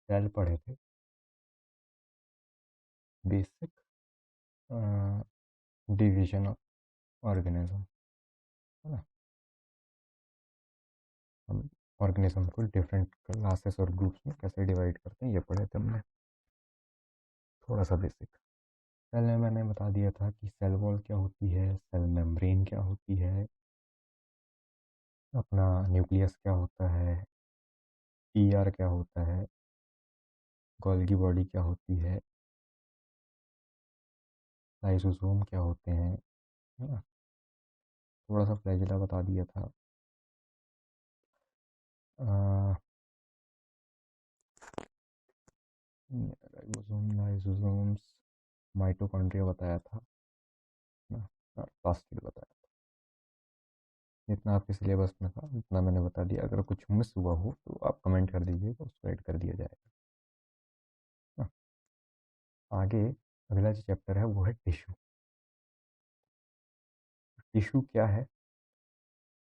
Cell पढ़े थे, basic division of organism, है ना। हम ऑर्गेनिज्म को डिफरेंट क्लासेस और ग्रुप्स में कैसे डिवाइड करते हैं ये पढ़े थे हमने, थोड़ा सा बेसिक। सेल में मैंने बता दिया था कि सेल वॉल क्या होती है, सेल मेम्ब्रेन क्या होती है, अपना न्यूक्लियस क्या होता है, पीआर क्या होता है, गोल्गी बॉडी क्या होती है, लाइसोसोम क्या होते हैं, है ना। थोड़ा सा फ्लैजिला बता दिया था। राइबोसोम, लाइसोसोम्स, माइटोकॉन्ड्रिया बताया था ना, प्लास्टिड बताया था। जितना आपके सिलेबस में था उतना मैंने बता दिया। अगर कुछ मिस हुआ हो तो आप कमेंट कर दीजिएगा, उसको ऐड कर दिया जाएगा ना। आगे अगला जो चैप्टर है वो है टिश्यू। टिश्यू क्या है?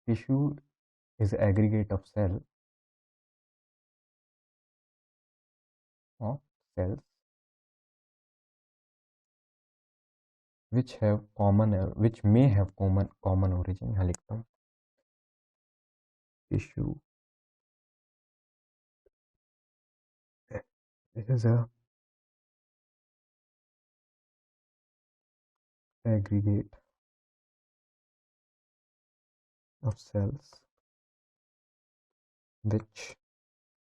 Tissue is aggregate of cell of cells which may have common origin। यहाँ लिखता हूँ tissue is a aggregate of cells which,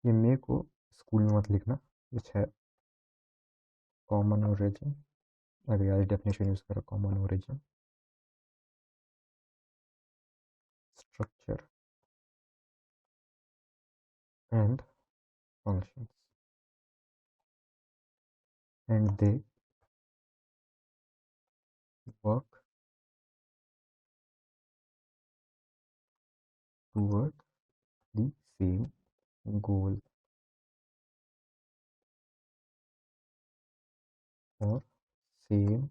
ये मे को स्कूल में मत लिखना, which है common origin। अगर यार डेफिनेशन यूज करो, common origin, structure and functions, and they work toward the same goal or same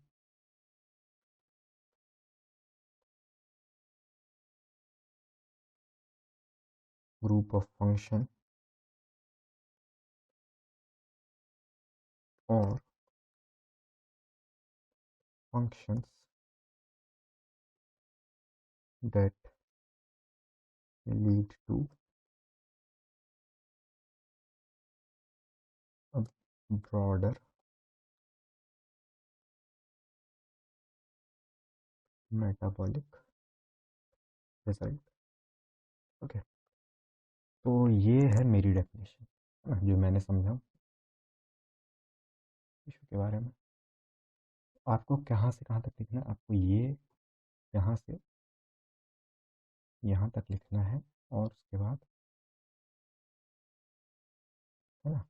group of function or functions that lead to a broader metabolic result। Okay, तो ये है मेरी definition जो मैंने समझा इशू के बारे में। आपको कहाँ से कहाँ तक लिखना है? आपको ये यहाँ से यहाँ तक लिखना है, और उसके बाद, है ना,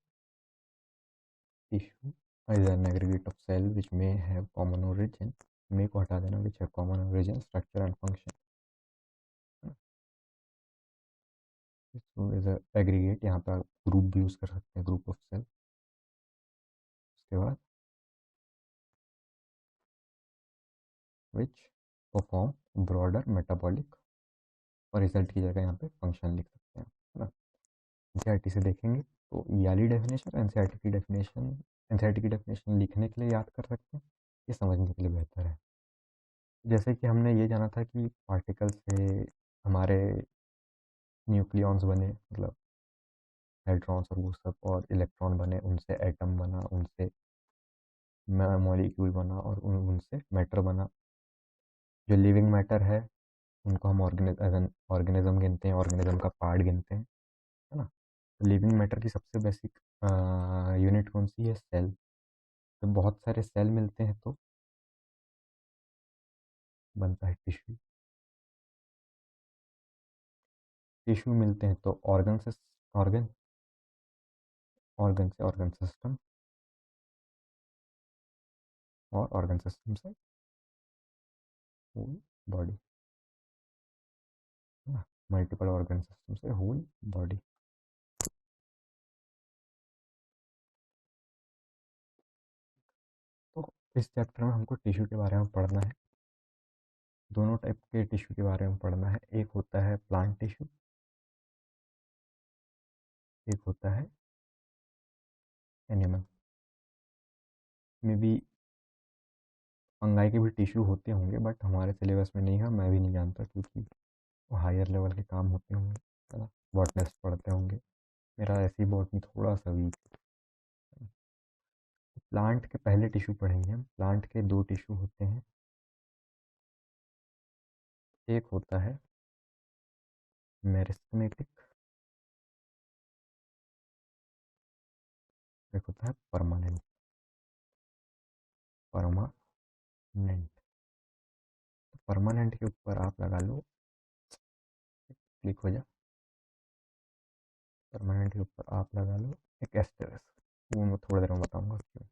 tissue is an aggregate of cell which may have common origin, may को हटा देना, which have common origin, structure and function. Is aggregate, यहाँ पर ग्रुप भी यूज कर सकते हैं, ग्रुप ऑफ सेल। उसके बाद विच परफॉर्म ब्रॉडर मेटाबॉलिक, और रिजल्ट की जगह यहाँ पे फंक्शन लिख सकते हैं, है ना। एनसीईआरटी से देखेंगे तो ये वाली डेफिनेशन, एनसीईआरटी की डेफिनेशन लिखने के लिए याद कर सकते हैं, ये समझने के लिए बेहतर है। जैसे कि हमने ये जाना था कि पार्टिकल से हमारे न्यूक्लियॉन्स बने, मतलब हाइड्रॉन्स और वो सब, और इलेक्ट्रॉन बने, उनसे एटम बना, उनसे मॉलिक्यूल बना, और उनसे मैटर बना। जो लिविंग मैटर है उनको हम ऑर्गेनिज्म गिनते हैं, ऑर्गेनिज्म का पार्ट गिनते हैं, है ना। लिविंग मैटर की सबसे बेसिक यूनिट कौन सी है? सेल। जब बहुत सारे सेल मिलते हैं तो बनता है टिश्यू। टिश्यू मिलते हैं तो ऑर्गन, ऑर्गन से ऑर्गन सिस्टम, और ऑर्गन सिस्टम से होल बॉडी, है ना। मल्टीपल ऑर्गन सिस्टम से होल बॉडी। तो इस चैप्टर में हमको टिश्यू के बारे में पढ़ना है। दोनों टाइप के टिश्यू के बारे में पढ़ना है। एक होता है प्लांट टिश्यू, एक होता है एनिमल में भी फंगाई के भी टिश्यू होते होंगे, बट हमारे सिलेबस में नहीं है, मैं भी नहीं जानता, क्योंकि वो हायर लेवल के काम होते होंगे, है ना, बॉटनिस्ट पढ़ते होंगे। मेरा ऐसी बॉटनी थोड़ा सा वीक है। प्लांट के पहले टिश्यू पढ़ेंगे हम। प्लांट के दो टिश्यू होते हैं। एक होता है मेरिस्टेमेटिक, एक होता है परमानेंट। परमानेंट, तो परमानेंट के ऊपर आप लगा लो, क्लिक हो जा। परमानेंट के ऊपर आप लगा लो एक एस्टेरिस्क। वो मैं थोड़ी देर में बताऊंगा क्यों।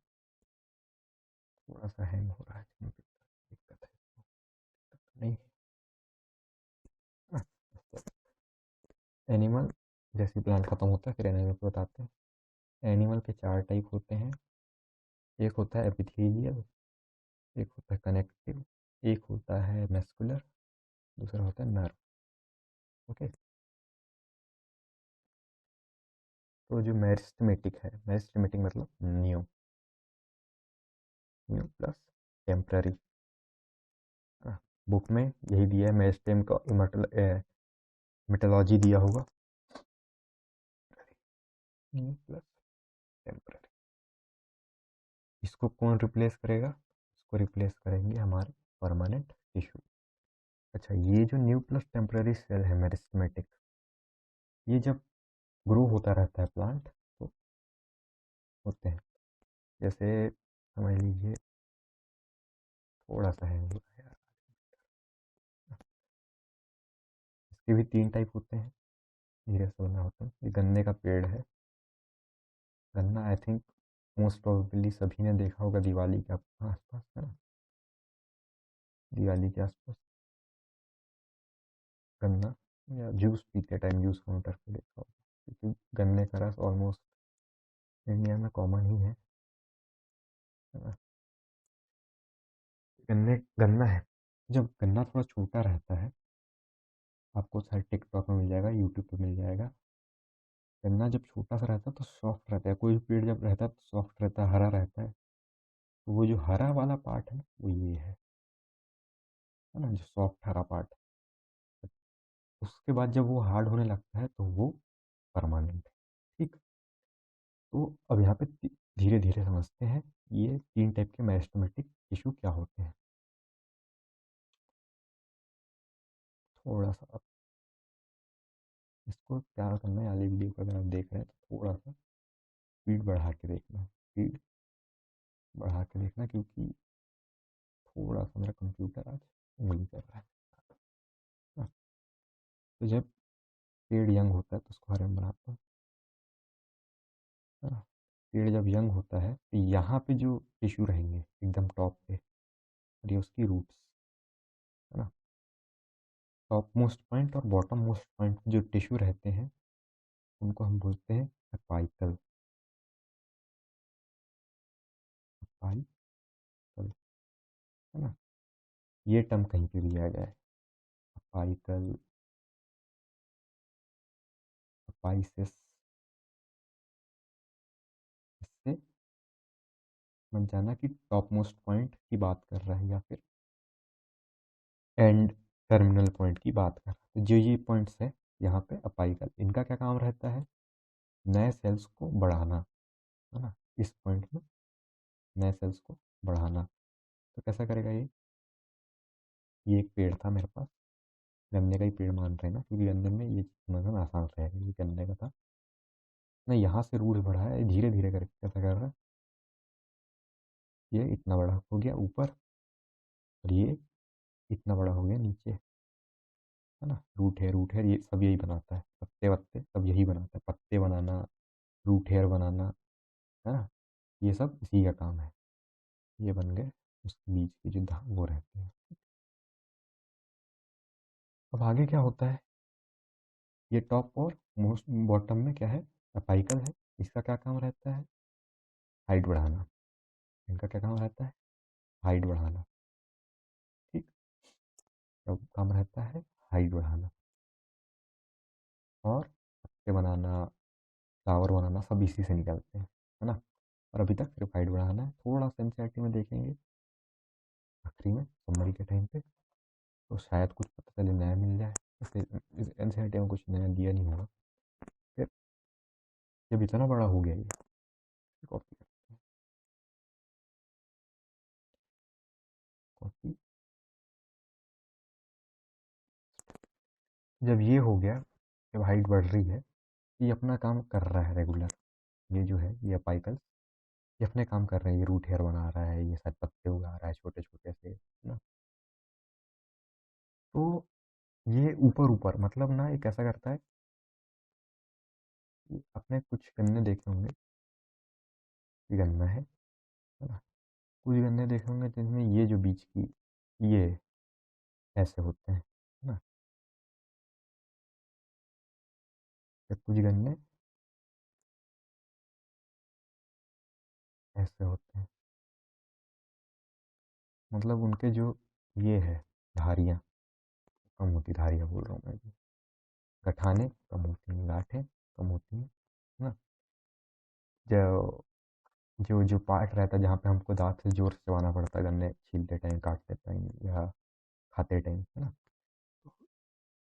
थोड़ा सा हैंग हो रहा है कंप्यूटर, दिक्कत है, दिक्कत नहीं है। एनिमल, जैसे प्लांट खत्म होता है फिर एनिमल को बताते हैं। एनिमल के चार टाइप होते हैं। एक होता है एपिथेलियल, एक होता है कनेक्टिव, एक होता है मैस्कुलर, दूसरा होता है नर्व। ओके। तो जो मेरिस्टेमेटिक है, मेरिस्टेमेटिक मतलब new, new plus temporary. Book में यही दिया है, मेरिस्टेम का मेटोलॉजी दिया होगा, न्यू प्लस टेम्पररी। इसको कौन रिप्लेस करेगा? इसको रिप्लेस करेंगे हमारे परमानेंट टिश्यू। अच्छा, ये जो न्यू प्लस टेम्पररी सेल है मेरिस्टेमेटिक, ये जब ग्रो होता रहता है प्लांट तो होते हैं, जैसे समझ लीजिए, थोड़ा सा है यार, इसके भी तीन टाइप होते हैं, धीरे से बना होता है। ये गन्ने का पेड़ है। गन्ना आई थिंक मोस्ट प्रोबेबली सभी ने देखा होगा दिवाली के आसपास, है ना, दिवाली के आसपास गन्ना या जूस पीते टाइम जूस काउंटर पे देखा होगा, क्योंकि गन्ने का रस ऑलमोस्ट इंडिया में कॉमन ही है ना। गन्ना है, जब गन्ना थोड़ा छोटा रहता है, आपको शायद टिकटॉक में मिल जाएगा, यूट्यूब पे मिल जाएगा। गन्ना जब छोटा सा रहता है तो सॉफ्ट रहता है, कोई भी पेड़ जब रहता है तो सॉफ्ट रहता है, हरा रहता है। तो वो जो हरा वाला पार्ट है ना, वो ये है ना, जो सॉफ्ट हरा पार्ट। उसके बाद जब वो हार्ड होने लगता है तो वो परमानेंट है। ठीक। तो अब यहाँ पे धीरे धीरे समझते हैं ये तीन टाइप के मेरिस्टेमेटिक टिश्यू क्या होते हैं। थोड़ा सा अब इसको क्या करना है, वाली वीडियो को अगर आप देख रहे हैं तो थोड़ा सा स्पीड बढ़ा के देखना, स्पीड बढ़ा के देखना, क्योंकि थोड़ा सा मेरा कंप्यूटर आज उंगली कर रहा है ना। तो जब पेड़ यंग होता है तो उसको हरे में बनाता हूँ, है ना। पेड़ जब यंग होता है तो यहाँ पे जो टिश्यू रहेंगे एकदम टॉप पे, और ये उसकी रूट्स, है ना। टॉप मोस्ट पॉइंट और बॉटम मोस्ट पॉइंट जो टिश्यू रहते हैं उनको हम बोलते हैं अपाइकल। अपाइकल, है ना। ये टर्म कहीं पे भी आ जाए, अपाइकल, अपाइसिस, इससे समझ जाना कि टॉप मोस्ट पॉइंट की बात कर रहा है या फिर एंड टर्मिनल पॉइंट की बात कर रहा है। तो जो ये पॉइंट्स है यहाँ पे अपाइकल, इनका क्या काम रहता है? नए सेल्स को बढ़ाना, है ना। इस पॉइंट में नए सेल्स को बढ़ाना। तो कैसा करेगा ये एक पेड़ था मेरे पास, गन्ने का ही पेड़ मान रहे हैं ना, क्योंकि गन्ने में ये समझना आसान रहेगा, ये गन्ने का था ना। यहाँ से रूट बढ़ा है धीरे धीरे करके, कैसा कर रहा है, ये इतना बड़ा हो गया ऊपर और ये इतना बड़ा हो गया नीचे, है ना। रूट हेयर ये सब यही बनाता है, पत्ते वत्ते सब यही बनाता है, पत्ते बनाना, रूट हेयर बनाना, है ना। ये सब इसी का काम है। ये बन गए उसके बीच की जो वो रहती है। अब आगे क्या होता है, ये टॉप और मोस्ट बॉटम में क्या है, अपाइकल है। इसका क्या काम रहता है? हाइट बढ़ाना। इनका क्या काम रहता है? हाइट बढ़ाना। ठीक। अब काम रहता है हाइट बढ़ाना, और पत्ते बनाना, फ्लावर बनाना सब इसी से निकलते हैं, है ना। और अभी तक सिर्फ हाइट बढ़ाना है। थोड़ा सा एनसीईआरटी में देखेंगे आखिरी में समरी के टाइम पे, तो शायद कुछ पता चले नया मिल जाए। फिर इस एनसीईआरटी में कुछ नया दिया नहीं होगा। फिर जब इतना बड़ा हो गया ये, कॉपी कॉपी, जब ये हो गया, जब हाइट बढ़ रही है, ये अपना काम कर रहा है रेगुलर। ये जो है ये अपाइकल, ये अपने काम कर रहे हैं। ये रूट हेयर बना रहा है, ये शायद पत्ते उगा रहा है छोटे छोटे से, है ना। तो ये ऊपर ऊपर मतलब ना, ये कैसा करता है कि आपने कुछ गन्ने देखे होंगे, ये गन्ना है ना। कुछ गन्ने देखे होंगे जिनमें ये जो बीच की ये ऐसे होते हैं, है ना। या कुछ गन्ने ऐसे होते हैं, मतलब उनके जो ये है धारियाँ कम होती, धारियाँ बोल रहा हूँ मैं, गठाने कम होती हैं, गांठें कम होती हैं, है ना। जो जो जो पार्ट रहता है जहाँ पे हमको दाँत से ज़ोर से चबाना पड़ता है गन्ने छीलते टाइम, काटते टाइम या खाते टाइम, है ना।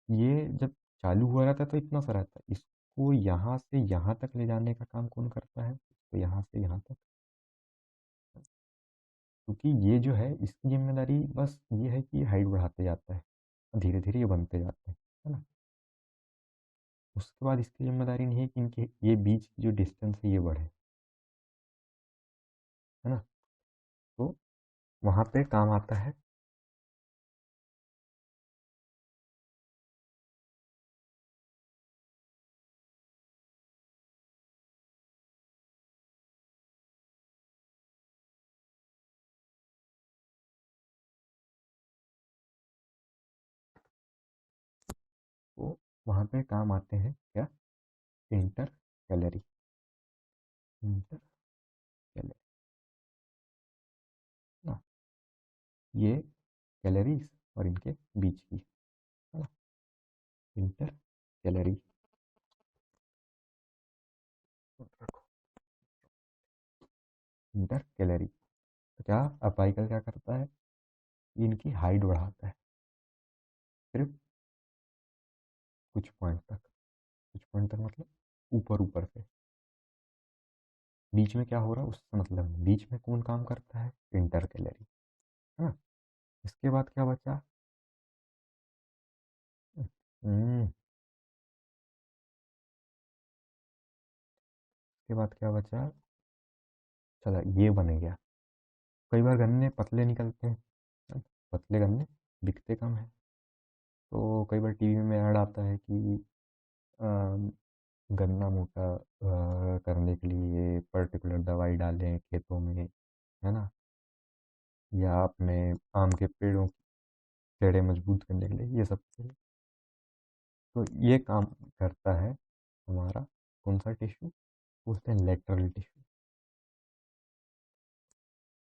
ये जब चालू हुआ रहता है तो इतना सा रहता है। इसको यहाँ से यहाँ तक ले जाने का काम कौन करता है? इसको यहाँ से यहाँ तक, क्योंकि ये जो है इसकी ज़िम्मेदारी बस ये है कि हाइट बढ़ाते जाता है, धीरे-धीरे ये बनते जाते हैं, है ना। उसके बाद इसकी ज़िम्मेदारी नहीं है कि इनके ये बीच की जो डिस्टेंस है ये बढ़े, है ना। तो वहाँ पे काम आता है, तो वहाँ पे काम आते हैं क्या? इंटर कैलरी, इंटर कैलरी ना, ये कैलोरीज और इनके बीच की, है ना, इंटर कैलरी। इंटर कैलरी, तो क्या अपाइकल क्या करता है? इनकी हाइट बढ़ाता है सिर्फ कुछ पॉइंट तक। कुछ पॉइंट तक मतलब ऊपर ऊपर से। बीच में क्या हो रहा है उससे मतलब नहीं। बीच में कौन काम करता है? इंटर कैलरी, है ना। इसके बाद क्या बचा? इसके बाद क्या बचा? चला ये बन गया। कई बार गन्ने पतले निकलते हैं, है ना? पतले गन्ने बिकते कम है, तो कई बार टीवी में ऐड आता है कि अ, गन्ना मोटा करने के लिए ये पर्टिकुलर दवाई डालें खेतों में, है ना। या अपने आम के पेड़ों की जड़ें मजबूत करने के लिए, ये सब के लिए। तो ये काम करता है हमारा कौन सा टिश्यू? बोलते हैं लेटरल टिश्यू,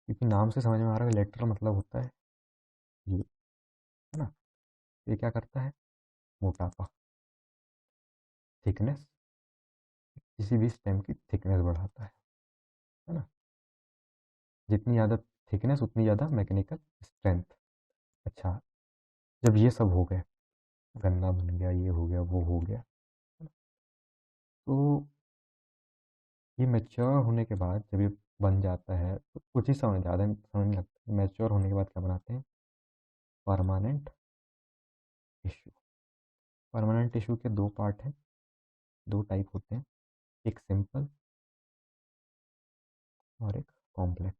क्योंकि नाम से समझ में आ रहा है लेटरल मतलब होता है ये, है ना। ये क्या करता है? मोटापा, थिकनेस, किसी भी स्टेम की थिकनेस बढ़ाता है ना। जितनी ज़्यादा थिकनेस उतनी ज़्यादा मैकेनिकल स्ट्रेंथ। अच्छा, जब ये सब हो गए, गन्ना बन गया, ये हो गया, वो हो गया, तो ये मैच्योर होने के बाद जब ये बन जाता है तो कुछ ही समय, ज़्यादा समय नहीं लगता। मैच्योर होने के बाद क्या बनाते हैं? Permanent tissue. परमानेंट टिश्यू के दो पार्ट हैं, दो टाइप होते हैं, एक सिंपल और एक complex.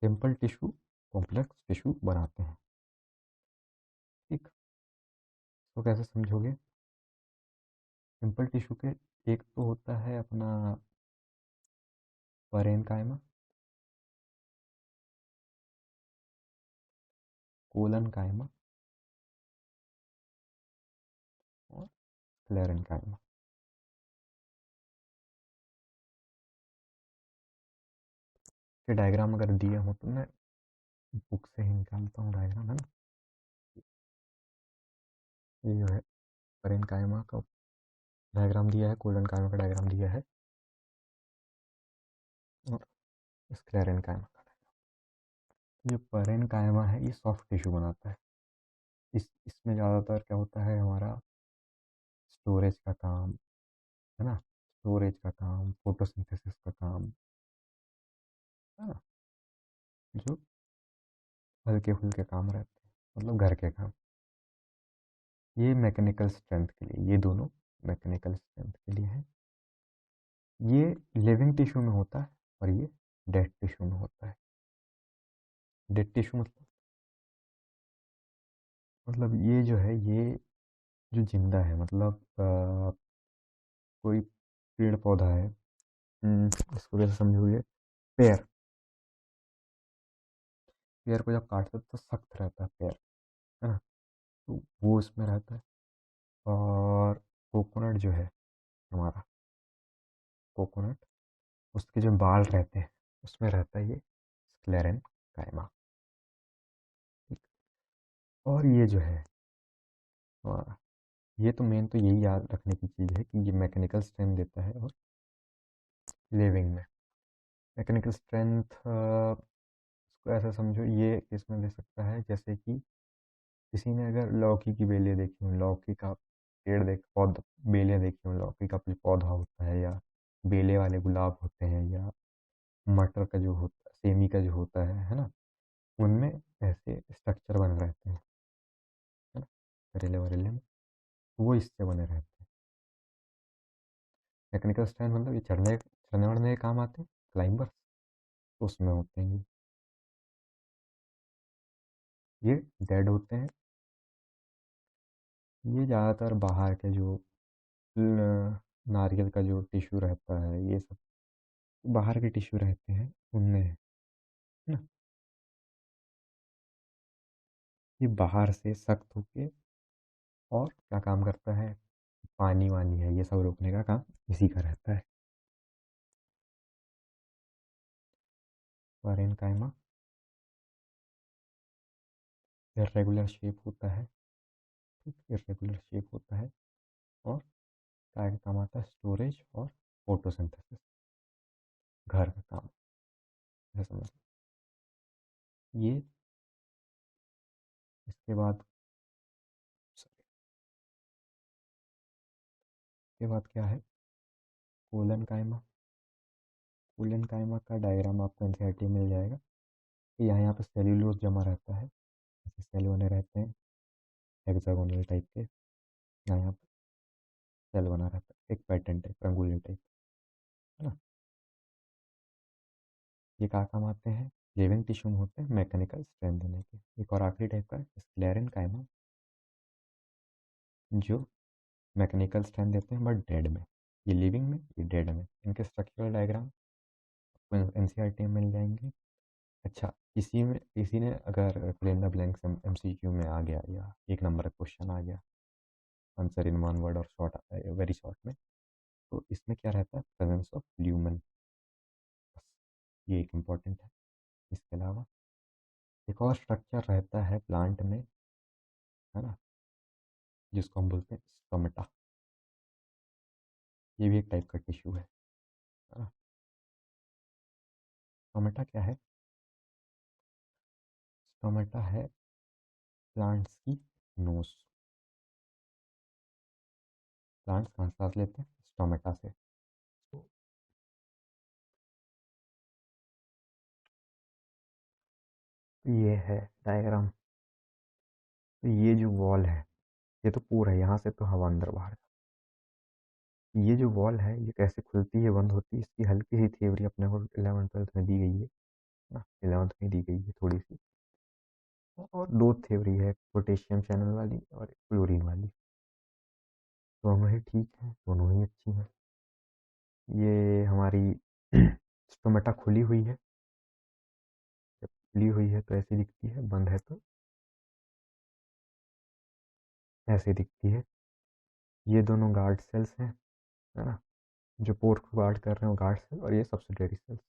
Simple tissue complex tissue बनाते हैं, ठीक। तो कैसे समझोगे? सिंपल टिश्यू के एक तो होता है अपना परेनकाइमा, कोलन काइमा और स्क्लेरेनकाइमा। के डायग्राम अगर दिए हो तो मैं बुक से ही निकालता हूँ डायग्राम, है ना। ये जो है परेनकाइमा का डायग्राम दिया है, कोलन काइमा का डायग्राम दिया है। और स्क्लेरेनकाइमा का डायग्राम। जो पैरेनकाइमा है ये सॉफ्ट टिश्यू बनाता है। इसमें ज़्यादातर क्या होता है, हमारा स्टोरेज का काम, है ना, स्टोरेज का काम, फोटोसिंथेसिस का काम, है ना, जो हल्के फुल्के काम रहते हैं, मतलब घर के काम। ये मैकेनिकल स्ट्रेंथ के लिए, ये दोनों मैकेनिकल स्ट्रेंथ के लिए है। ये लिविंग टिश्यू में होता है और ये डेड टिश्यू में होता है। डेड टिश्यू मतलब ये जो है, ये जो जिंदा है, मतलब कोई पेड़ पौधा है, इसको कैसे समझोगे, पेड़, पेड़ को जब काटते तो सख्त रहता है पेड़, है ना, तो वो इसमें रहता है। और कोकोनट जो है हमारा, कोकोनट, उसके जो बाल रहते हैं उसमें रहता है ये स्क्लेरन कायमा। ठीक। और ये जो है हमारा, ये तो मेन तो यही याद रखने की चीज़ है कि ये मैकेनिकल स्ट्रेंथ देता है। और लिविंग में मैकेनिकल स्ट्रेंथ, इसको ऐसा समझो, ये इसमें दे सकता है जैसे कि किसी ने अगर लौकी की बेलें देखी हो, लौकी का पेड़ देख पौध बेलें देखी हो, लौकी का कोई पौधा होता है, या बेले वाले गुलाब होते हैं, या मटर का जो होता है, सेमी का जो होता है ना, उनमें ऐसे स्ट्रक्चर बने रहते हैं, है ना, करेले वरेले में, वो इससे बने रहते हैं। मैकेनिकल स्ट्रेंथ मतलब ये चढ़ने चढ़ने वढ़ने के काम आते हैं, क्लाइंबर्स, तो उसमें होते हैं ये डेड होते हैं। ये ज़्यादातर बाहर के जो नारियल का जो टिश्यू रहता है, ये सब बाहर के टिश्यू रहते हैं उनमें, है ना, ये बाहर से सख्त होके, और क्या काम करता है, पानी वानी है ये सब रोकने का काम इसी का रहता है। पैरेन्काइमा इर्रेगुलर शेप होता है, ठीक, इर्रेगुलर शेप होता है, और क्या काम आता है, स्टोरेज और फोटोसिंथेसिस, घर का काम, ऐसा समझ लो। ये इसके बाद, इसके बाद क्या है, कोलन काइमा। कोलन काइमा का डायग्राम आपको एनसीईआरटी में मिल जाएगा। कि यहाँ पे सेल्यूलोज जमा रहता है, ऐसे सेल बने रहते हैं हेक्सागोनल टाइप के, यहाँ पे सेल बना रहता है, एक पैटर्न टाइप, रंगोली टाइप, है ना। ये क्या काम आते हैं, लिविंग टिश्यू में होते हैं मैकेनिकल स्ट्रेंथ देने के। एक और आखिरी टाइप का स्क्लेरन काइमा, जो मैकेनिकल स्ट्रेंथ देते हैं बट डेड में। ये लिविंग में, ये डेड में। इनके स्ट्रक्चरल डायग्राम एनसीईआरटी में मिल जाएंगे। अच्छा, इसी ने अगर fill in the blanks MCQ में आ गया, या एक नंबर का क्वेश्चन आ गया, आंसर इन वन वर्ड और शॉर्ट, वेरी शॉर्ट में, तो इसमें क्या रहता है, प्रेजेंस ऑफ ल्यूमन, बस ये एक इम्पॉर्टेंट है। इसके अलावा एक और स्ट्रक्चर रहता है प्लांट में, है ना, जिसको हम बोलते हैं स्टोमेटा। ये भी एक टाइप का टिश्यू है ना। स्टोमेटा क्या है, स्टोमेटा है प्लांट्स की नोज। प्लांट्स कहाँ से सांस लेते हैं, स्टोमेटा से। तो ये है डायग्राम। तो ये जो वॉल है, ये तो पूरा है, यहाँ से तो हवा अंदर बाहर। ये जो वॉल है ये कैसे खुलती है बंद होती है, इसकी हल्की सी थ्योरी अपने को 11th 12th में दी गई है ना, 11th में दी गई है थोड़ी सी। और दो थ्योरी है, पोटेशियम चैनल वाली और क्लोरीन वाली। दोनों ही ठीक है, दोनों ही अच्छी हैं। ये हमारी स्टोमेटा खुली हुई है, जब खुली हुई है तो ऐसी दिखती है, बंद है तो ऐसे दिखती है। ये दोनों गार्ड सेल्स हैं, है ना, जो पोर्ट को गार्ड कर रहे हैं वो गार्ड सेल, और ये सब्सिडरी सेल्स,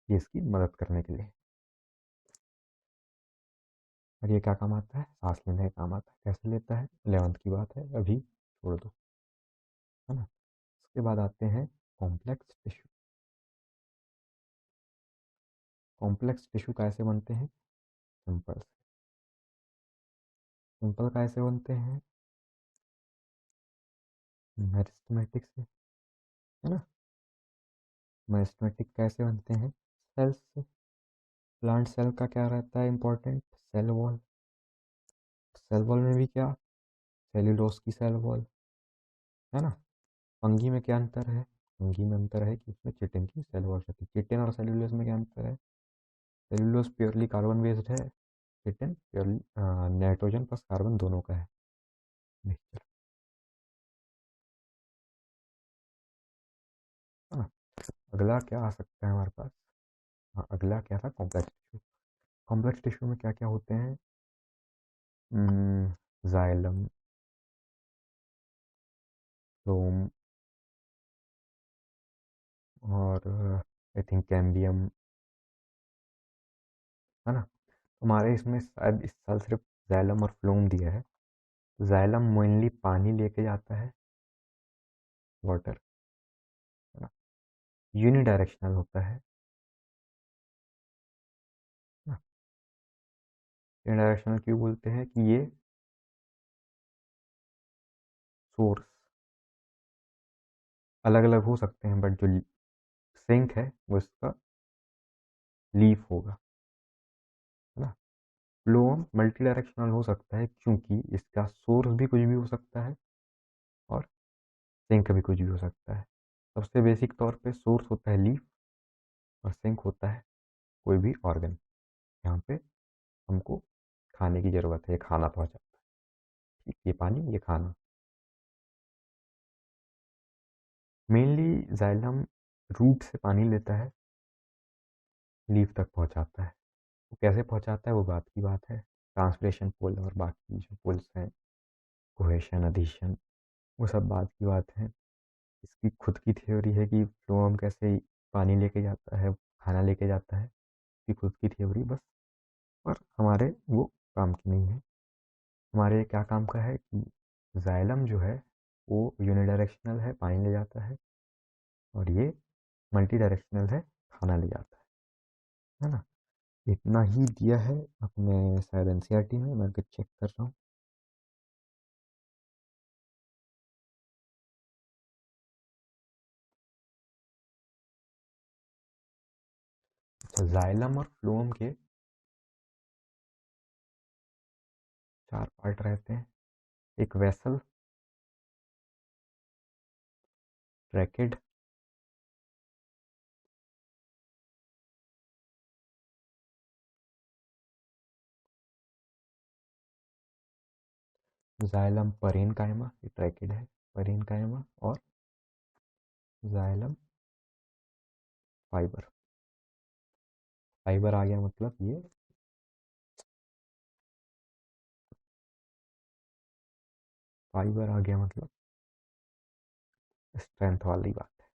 ये इसकी मदद करने के लिए। और ये क्या काम आता है, सांस लेने का काम आता है। कैसे लेता है, 11th की बात है, अभी छोड़ दो, है ना। उसके बाद आते हैं कॉम्प्लेक्स टिश्यू। कॉम्प्लेक्स टिश्यू कैसे बनते हैं? सिंपल। सिंपल कैसे बनते हैं? मेरिस्टेमेटिक से, है ना। मेरिस्टेमेटिक कैसे बनते हैं? सेल्स से। प्लांट सेल का क्या रहता है important? Cell wall. Cell wall में भी क्या? सेल्यूलोज की सेल वॉल, है ना। फंगी में क्या अंतर है? फंगी में अंतर है कि उसमें चिटिन की सेल वॉल होती है। चिटिन और सेल्यूलोज में क्या अंतर है? सेल्यूलोज प्योरली कार्बन बेस्ड है, chitin purely nitrogen plus carbon दोनों का है मिक्सचर, है ना। अगला क्या आ सकता है हमारे पास? हाँ, अगला क्या था? Complex tissue. कॉम्प्लेक्स टिश्यू में क्या क्या होते हैं? जाइलम, फ्लोम, और आई थिंक कैम्बियम, है ना। हमारे इसमें शायद इस साल सिर्फ जाइलम और फ्लोम दिया है। जाइलम मेनली पानी लेके जाता है, वाटर, है ना। यूनिडायरेक्शनल होता है ना। यूनिडायरेक्शनल क्यों बोलते हैं? कि ये सोर्स अलग अलग हो सकते हैं, बट जो सिंक है वो इसका लीफ होगा, है ना। फ्लोम मल्टी डायरेक्शनल हो सकता है क्योंकि इसका सोर्स भी कुछ भी हो सकता है और सिंक भी कुछ भी हो सकता है। सबसे बेसिक तौर पे सोर्स होता है लीफ और सिंक होता है कोई भी ऑर्गन, यहाँ पे हमको खाने की ज़रूरत है, ये खाना पहुँचाता है। ठीक, ये पानी, ये खाना। मेनली जाइलम रूट से पानी लेता है, लीफ तक पहुँचाता है। वो कैसे पहुँचाता है वो बात की बात है। ट्रांसलेशन पोल और बाकी जो पोल्स हैं, कोहेशन, अधीशन, वो सब बात की बात है। इसकी खुद की थ्योरी है कि फ्लोएम कैसे पानी लेके जाता है, खाना लेके जाता है, इसकी खुद की थ्योरी बस। पर हमारे वो काम की नहीं है। हमारे क्या काम का है कि जाइलम जो है वो यूनिडायरेक्शनल है, पानी ले जाता है, और ये मल्टी डायरेक्शनल है, खाना ले जाता है ना। इतना ही दिया है अपने शायद एनसीईआरटी में, मैं चेक कर रहा हूँ। अच्छा, जाइलम और फ्लोएम के 4 पार्ट रहते हैं। एक वेसल, ट्रैकेड, जाइलम परेनकाइमा, ये ट्रैकेड है, परेनकाइमा, और जाइलम फाइबर। फाइबर आ गया मतलब ये फाइबर आ गया मतलब स्ट्रेंथ वाली बात है।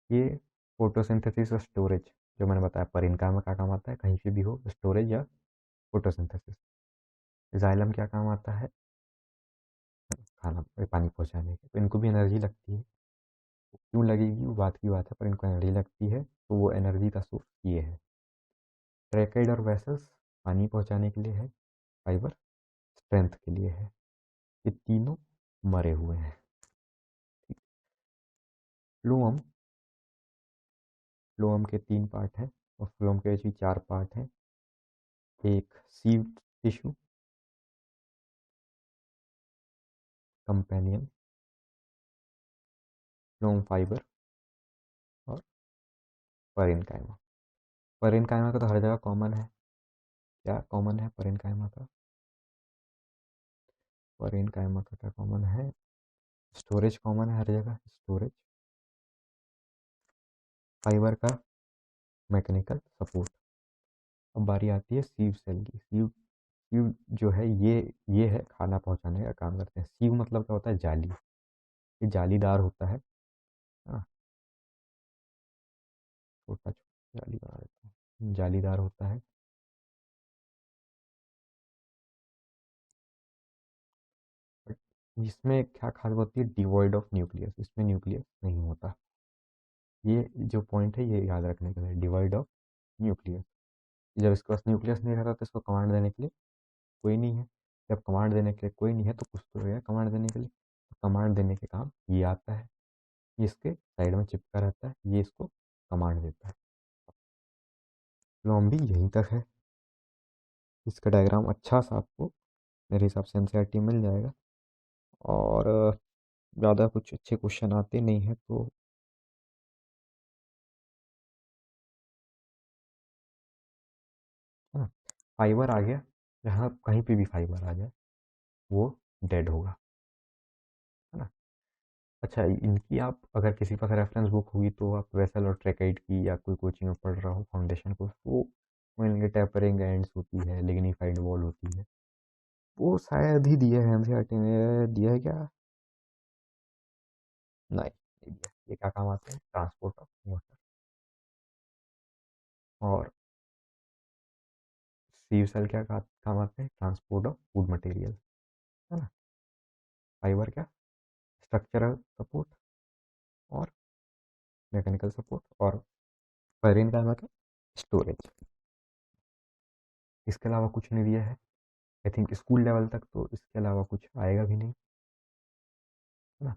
ये फोटोसिंथेसिस और स्टोरेज, जो मैंने बताया परेनकाइमा में क्या काम आता है, कहीं पे भी हो, स्टोरेज या फोटोसिंथेसिस। जाइलम क्या काम आता है? खाना, पानी पहुंचाने के। तो इनको भी एनर्जी लगती है, क्यों लगेगी वो बात की बात है, पर इनको एनर्जी लगती है, तो वो एनर्जी का सोर्स ये है। ट्रैकेड और वेसल्स पानी पहुंचाने के लिए है, फाइबर स्ट्रेंथ के लिए है। ये तीनों मरे हुए हैं। फ्लोएम, फ्लोएम के 3 पार्ट हैं और फ्लोएम के भी 4 पार्ट हैं। एक सीव टिश्यू, कंपेनियन, फ्लोएम फाइबर, और परेनकाइमा। परेनकाइमा का तो हर जगह कॉमन है। क्या कॉमन है परेनकाइमा का? परेनकाइमा का क्या कॉमन है? स्टोरेज कॉमन है हर जगह, स्टोरेज। फाइबर का मैकेनिकल सपोर्ट। अब बारी आती है सीव सेल की। सीव, सीव जो है ये है खाना पहुंचाने का काम करते हैं। सीव मतलब क्या होता है? जाली। ये जालीदार होता है, हाँ, छोटा छोटा जाली बना देता है, जालीदार होता है। बट इसमें क्या खास होती है? डिवॉइड ऑफ न्यूक्लियस, इसमें न्यूक्लियस नहीं होता। ये जो पॉइंट है ये याद रखने के लिए, डिवाइड ऑफ न्यूक्लियस। जब इसके पास न्यूक्लियस नहीं रहता तो इसको कमांड देने के लिए कोई नहीं है। जब कमांड देने के लिए कोई नहीं है तो कुछ तो है कमांड देने के लिए, तो कमांड देने के काम ये आता है, ये इसके साइड में चिपका रहता है, ये इसको कमांड देता है। लॉम्बी यहीं तक है। इसका डायग्राम अच्छा सा आपको मेरे हिसाब से एनसीईआरटी मिल जाएगा, और ज़्यादा कुछ अच्छे क्वेश्चन आते नहीं हैं तो है ना। फाइबर आ गया, जहाँ कहीं पे भी फाइबर आ जाए वो डेड होगा, है ना। अच्छा, इनकी आप अगर किसी के पास रेफरेंस बुक होगी तो आप वेसल और ट्रैकेइड की या कोई कोचिंग में पढ़ रहा हो फाउंडेशन को, वो मिलेंगे टेपरिंग एंड्स होती है, लिग्निफाइड वॉल होती है, वो शायद ही दिया है एनसीईआरटी में, दिया है क्या? नहीं दिया। ये क्या काम आते हैं? Transport of water. और सीव सेल क्या काम आते हैं? ट्रांसपोर्ट ऑफ फूड मटेरियल, है ना। फाइबर क्या? स्ट्रक्चरल सपोर्ट और मैकेनिकल सपोर्ट। और पेरिन का मतलब स्टोरेज। इसके अलावा कुछ नहीं दिया है आई थिंक, स्कूल लेवल तक तो इसके अलावा कुछ आएगा भी नहीं, है ना।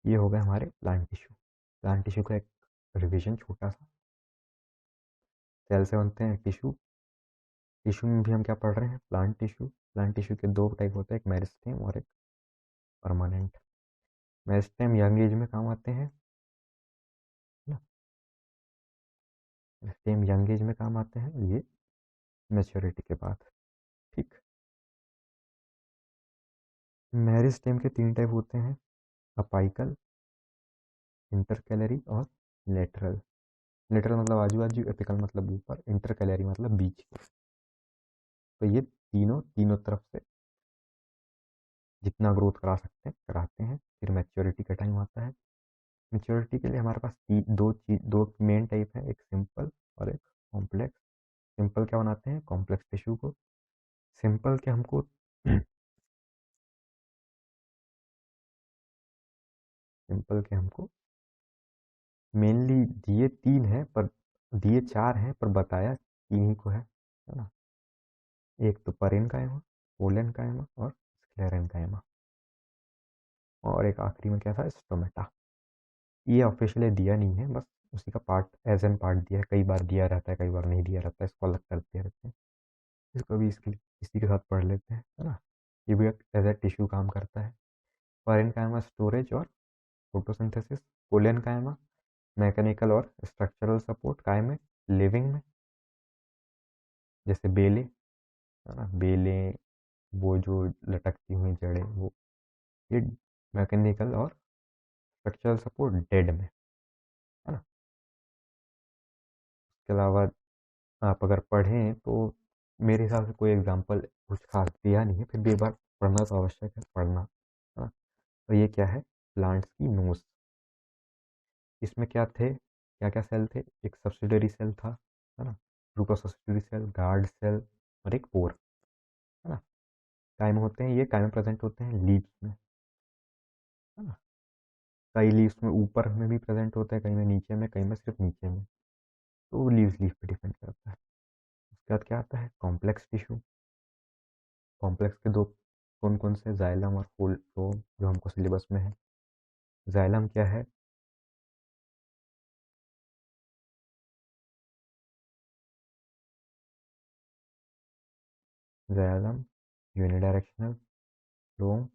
ये हो गया हमारे प्लांट टिश्यू। प्लांट टिश्यू का एक रिवीजन छोटा सा। सेल से बनते हैं टिश्यू। टिश्यू में भी हम क्या पढ़ रहे हैं? Plant tissue. प्लांट टिश्यू के दो टाइप होते हैं, एक मेरिस्टेम और एक परमानेंट। मेरिस्टेम यंग एज में काम आते हैं, है ना। मेरिस्टेम यंग एज में काम आते हैं, ये मैच्योरिटी के बाद। ठीक। मेरिस्टेम के तीन टाइप होते हैं, अपाइकल, इंटरकैलरी और लेटरल। लेटरल मतलब आजू बाजू, एपिकल मतलब ऊपर, इंटरकैलरी मतलब बीच। तो ये तीनों तीनों तरफ से जितना ग्रोथ करा सकते हैं कराते हैं। फिर मैच्योरिटी का टाइम आता है। मैच्योरिटी के लिए हमारे पास दो मेन टाइप है, एक सिंपल और एक कॉम्प्लेक्स। सिंपल क्या बनाते हैं? कॉम्प्लेक्स टिश्यू को। सिंपल के हमको सिंपल के हमको मेनली दिए तीन है, पर दिए चार हैं पर बताया तीन ही को है ना। एक तो परेनकाइमा, पोलेनकाइमा और स्क्लेरेनकाइमा, और एक आखिरी में क्या था? स्टोमेटा। ये ऑफिशियली दिया नहीं है, बस उसी का पार्ट एज एन पार्ट दिया है। कई बार दिया रहता है, कई बार नहीं दिया रहता है, इसको अलग कर दिया रहते हैं। इसको भी इसके इसी के साथ पढ़ लेते हैं, है ना। ये भी एज ए टिश्यू काम करता है। परेनकाइमा स्टोरेज और फोटोसिंथेसिस। पोलेनकाइमा मैकेनिकल और स्ट्रक्चरल सपोर्ट, काय में? लिविंग में। जैसे बेलें, है ना, बेलें, वो जो लटकती हुई जड़ें, वो ये मैकेनिकल और स्ट्रक्चरल सपोर्ट डेड में, है ना। इसके अलावा आप अगर पढ़ें तो मेरे हिसाब से कोई एग्जाम्पल कुछ खास दिया नहीं है, फिर भी एक बार पढ़ना तो आवश्यक है, पढ़ना, है ना। तो ये क्या है? प्लांट्स की नोस। इसमें क्या थे, क्या क्या सेल थे? एक सब्सिडरी सेल था, है ना, group of subsidiary cell, guard cell और एक पोर, है ना। काय में होते हैं? ये काय में प्रेजेंट होते हैं लीव्स में, है ना। कई लीव्स में ऊपर में भी प्रेजेंट होता है, कई में नीचे में, कई में सिर्फ नीचे में। तो लीव्स लीफ पे डिपेंड करता है। उसके बाद क्या आता है? Complex tissue. कॉम्प्लेक्स के दो कौन कौन से? जाइलम और फ्लोएम, जो हमको सिलेबस में है। जाइलम क्या है? Xylem unidirectional, phloem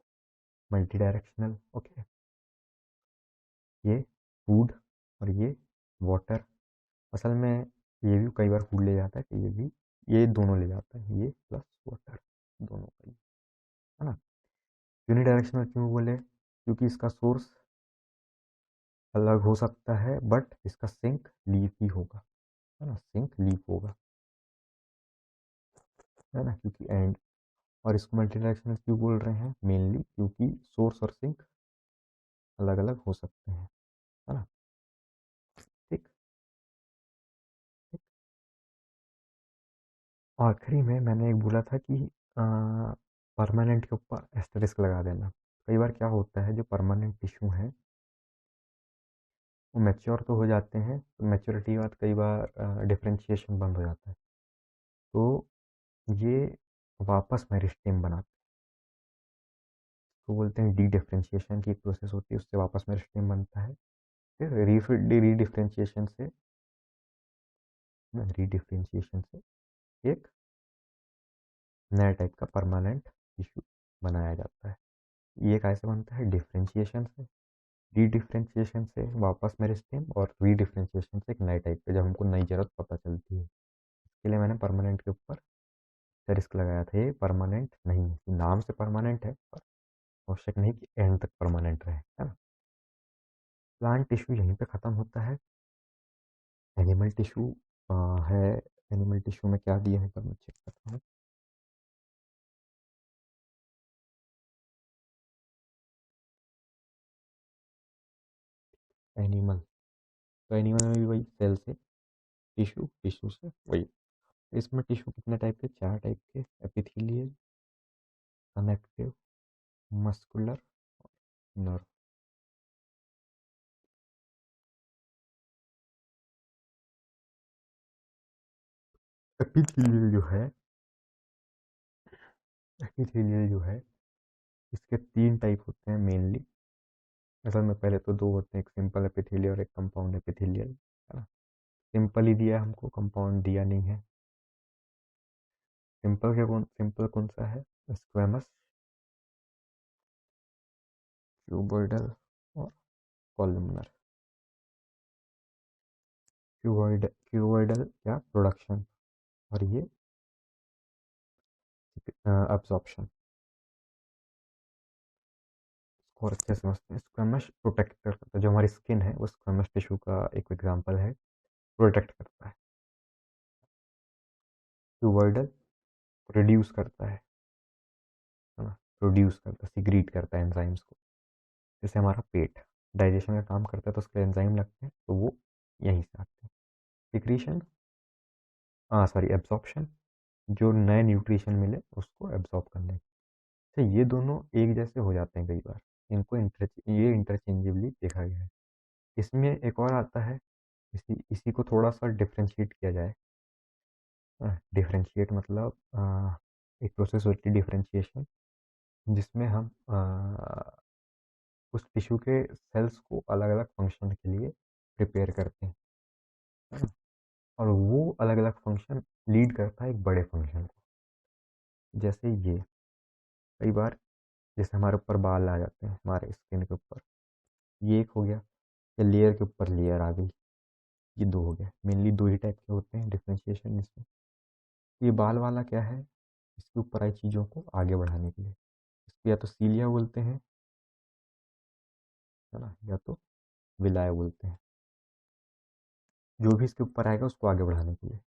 multi directional. Okay. ये फूड और ये वाटर। असल में ये भी कई बार फूड ले जाता है, कि ये भी, ये दोनों ले जाता है, ये प्लस वाटर, दोनों का ही, है ना। यूनिडायरेक्शनल क्यों बोले? क्योंकि इसका सोर्स अलग हो सकता है, बट इसका सिंक लीफ ही होगा, है ना, सिंक लीफ होगा, है ना, क्योंकि एंड। और इसको मल्टी डायरेक्शनल क्यों बोल रहे हैं? मेनली क्योंकि सोर्स और सिंक अलग अलग हो सकते हैं, है ना। ठीक। ठीक। आखिरी में मैंने एक बोला था कि परमानेंट के ऊपर एस्टेरिस्क लगा देना। कई बार क्या होता है, जो परमानेंट टिश्यू है वो मैच्योर तो हो जाते हैं, तो मैच्योरिटी के बाद कई बार डिफरेंशिएशन बंद हो जाता है, तो ये वापस मेरिस्टेम बनाते हैं। तो बोलते हैं डी डिफरेंशिएशन की एक प्रोसेस होती है, उससे वापस मेरिस्टेम बनता है। फिर रीडिफरेंशिएशन से एक नया टाइप का परमानेंट टिश्यू बनाया जाता है। ये कैसे बनता है? डिफरेंशिएशन से, डी डिफरेंशिएशन से वापस मेरिस्टेम, और रीडिफरेंशिएशन से एक नए टाइप का, जब हमको नई जरूरत पता चलती है। इसके लिए मैंने परमानेंट के ऊपर रिस्क लगाया था। ये परमानेंट नहीं है, नाम से परमानेंट है, पर आवश्यक नहीं कि एंड तक परमानेंट रहे, है ना। प्लांट टिश्यू यहीं पे ख़त्म होता है। एनिमल टिश्यू है। एनिमल टिश्यू में क्या दिया है, मैं चेक करता हूँ। एनिमल, तो एनिमल में भी वही सेल से टिश्यू, टिश्यू से वही। इसमें टिश्यू कितने टाइप के? 4 टाइप के: epithelial, connective, muscular, nerve. Epithelial जो है, एपिथेलियल जो है, इसके 3 टाइप होते हैं मेनली। असल में पहले तो 2 होते हैं, एक सिंपल एपिथेलियल और एक कंपाउंड एपिथेलियल, है ना। सिंपल ही दिया है हमको, कंपाउंड दिया नहीं है। सिंपल कौन सा है? स्क्वेमस, क्यूबॉइडल और कॉलमनर। क्यूबॉइडल क्या? प्रोडक्शन, और ये अब्जॉर्प्शन। और अच्छे से समझते हैं। स्क्वेमस प्रोटेक्ट करता है, जो हमारी स्किन है वो स्क्वेमस टिश्यू का एक एग्जांपल है, प्रोटेक्ट करता है। क्यूबॉइडल रिड्यूस करता है ना, प्रोड्यूस करता है, सिक्रीट करता है एंजाइम्स को। जैसे हमारा पेट डाइजेशन का काम करता है, तो उसके एंजाइम लगते हैं, तो वो यहीं से आते हैं। सिक्रीशन, सॉरी, एब्जॉर्प्शन, जो नए न्यूट्रिशन मिले उसको एब्जॉर्ब करने। तो ये दोनों एक जैसे हो जाते हैं कई बार, ये इंटरचेंजेबली देखा गया है। इसमें एक और आता है, इसी इसी को थोड़ा सा डिफ्रेंशिएट किया जाए। डिफरेंशिएट मतलब एक प्रोसेस होती है डिफरेंशिएशन, जिसमें हम उस टिश्यू के सेल्स को अलग अलग फंक्शन के लिए प्रिपेयर करते हैं, है ना। और वो अलग अलग फंक्शन लीड करता है एक बड़े फंक्शन को। जैसे ये, कई बार जैसे हमारे ऊपर बाल आ जाते हैं, हमारे स्किन के ऊपर, ये एक हो गया। या लेयर के ऊपर लेयर आ गई, ये 2 हो गया। मेनली 2 ही टाइप के होते हैं डिफरेंशिएशन इसमें। ये बाल वाला क्या है? इसके ऊपर आई चीज़ों को आगे बढ़ाने के लिए। इसको या तो सीलिया बोलते हैं, है ना, या तो विलाय बोलते हैं। जो भी इसके ऊपर आएगा उसको आगे बढ़ाने के लिए,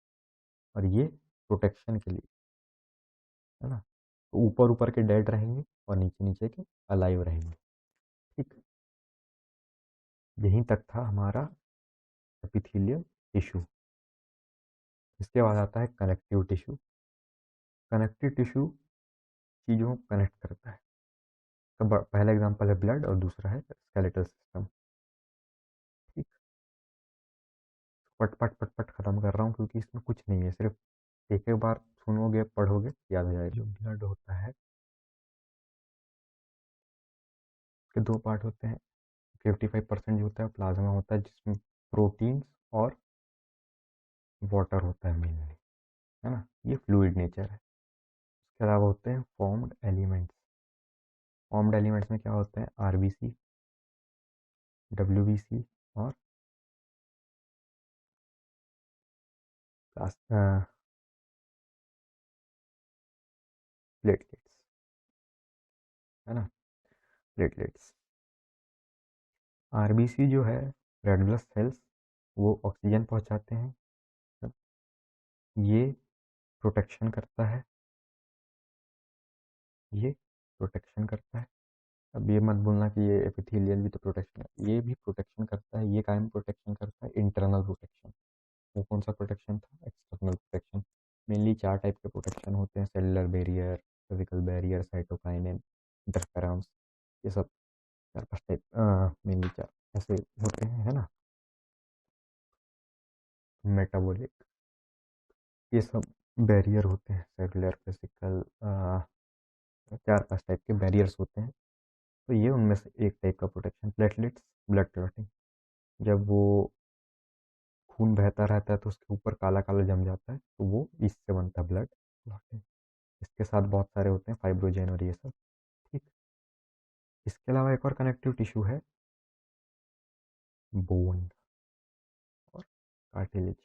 और ये प्रोटेक्शन के लिए, है ना। तो ऊपर ऊपर के डेड रहेंगे और नीचे नीचे के अलाइव रहेंगे। ठीक, यहीं तक था हमारा एपिथेलियल टिश्यू। इसके बाद आता है कनेक्टिव टिश्यू। कनेक्टिव टिश्यू चीज़ों को कनेक्ट करता है। तो पहला एग्जांपल है ब्लड, और दूसरा है स्केलेटल सिस्टम। ठीक, पट पट पट पट खत्म कर रहा हूँ, क्योंकि इसमें कुछ नहीं है, सिर्फ एक एक बार सुनोगे पढ़ोगे याद हो जाएगा। जो ब्लड होता है, उसके 2 पार्ट होते हैं। 55% जो होता है प्लाज्मा होता है, जिसमें प्रोटीन्स और वाटर होता है मेनली, है ना। ये फ्लूइड नेचर है। इसके अलावा होते हैं फॉर्म्ड एलिमेंट्स। फॉर्म्ड एलिमेंट्स में क्या होते हैं? आरबीसी, डब्ल्यूबीसी और प्लेटलेट्स, है ना, प्लेटलेट्स। आरबीसी जो है, रेड ब्लड सेल्स, वो ऑक्सीजन पहुंचाते हैं। ये प्रोटेक्शन करता है, ये प्रोटेक्शन करता है। अब ये मत बोलना कि ये एपिथेलियल भी तो प्रोटेक्शन है, ये भी प्रोटेक्शन करता है। ये कायम प्रोटेक्शन करता है, इंटरनल प्रोटेक्शन। वो कौन सा प्रोटेक्शन था? External protection. मेनली 4 टाइप के प्रोटेक्शन होते हैं: cellular barrier, physical barrier, cytokinin, interference. ये सब 4-5 टाइप, मेनली 4 ऐसे होते हैं, है ना। ये सब बैरियर होते हैं, सेलुलर फिजिकल 4-5 टाइप के बैरियर्स होते हैं। तो ये उनमें से एक टाइप का प्रोटेक्शन। प्लेटलेट्स, ब्लड क्लॉटिंग, जब वो खून बहता रहता है तो उसके ऊपर काला काला जम जाता है, तो वो इससे बनता है ब्लड क्लॉटिंग। इसके साथ बहुत सारे होते हैं, फाइब्रोजेन और ये सब। ठीक। इसके अलावा एक और कनेक्टिव टिश्यू है, बोन और कार्टिलेज।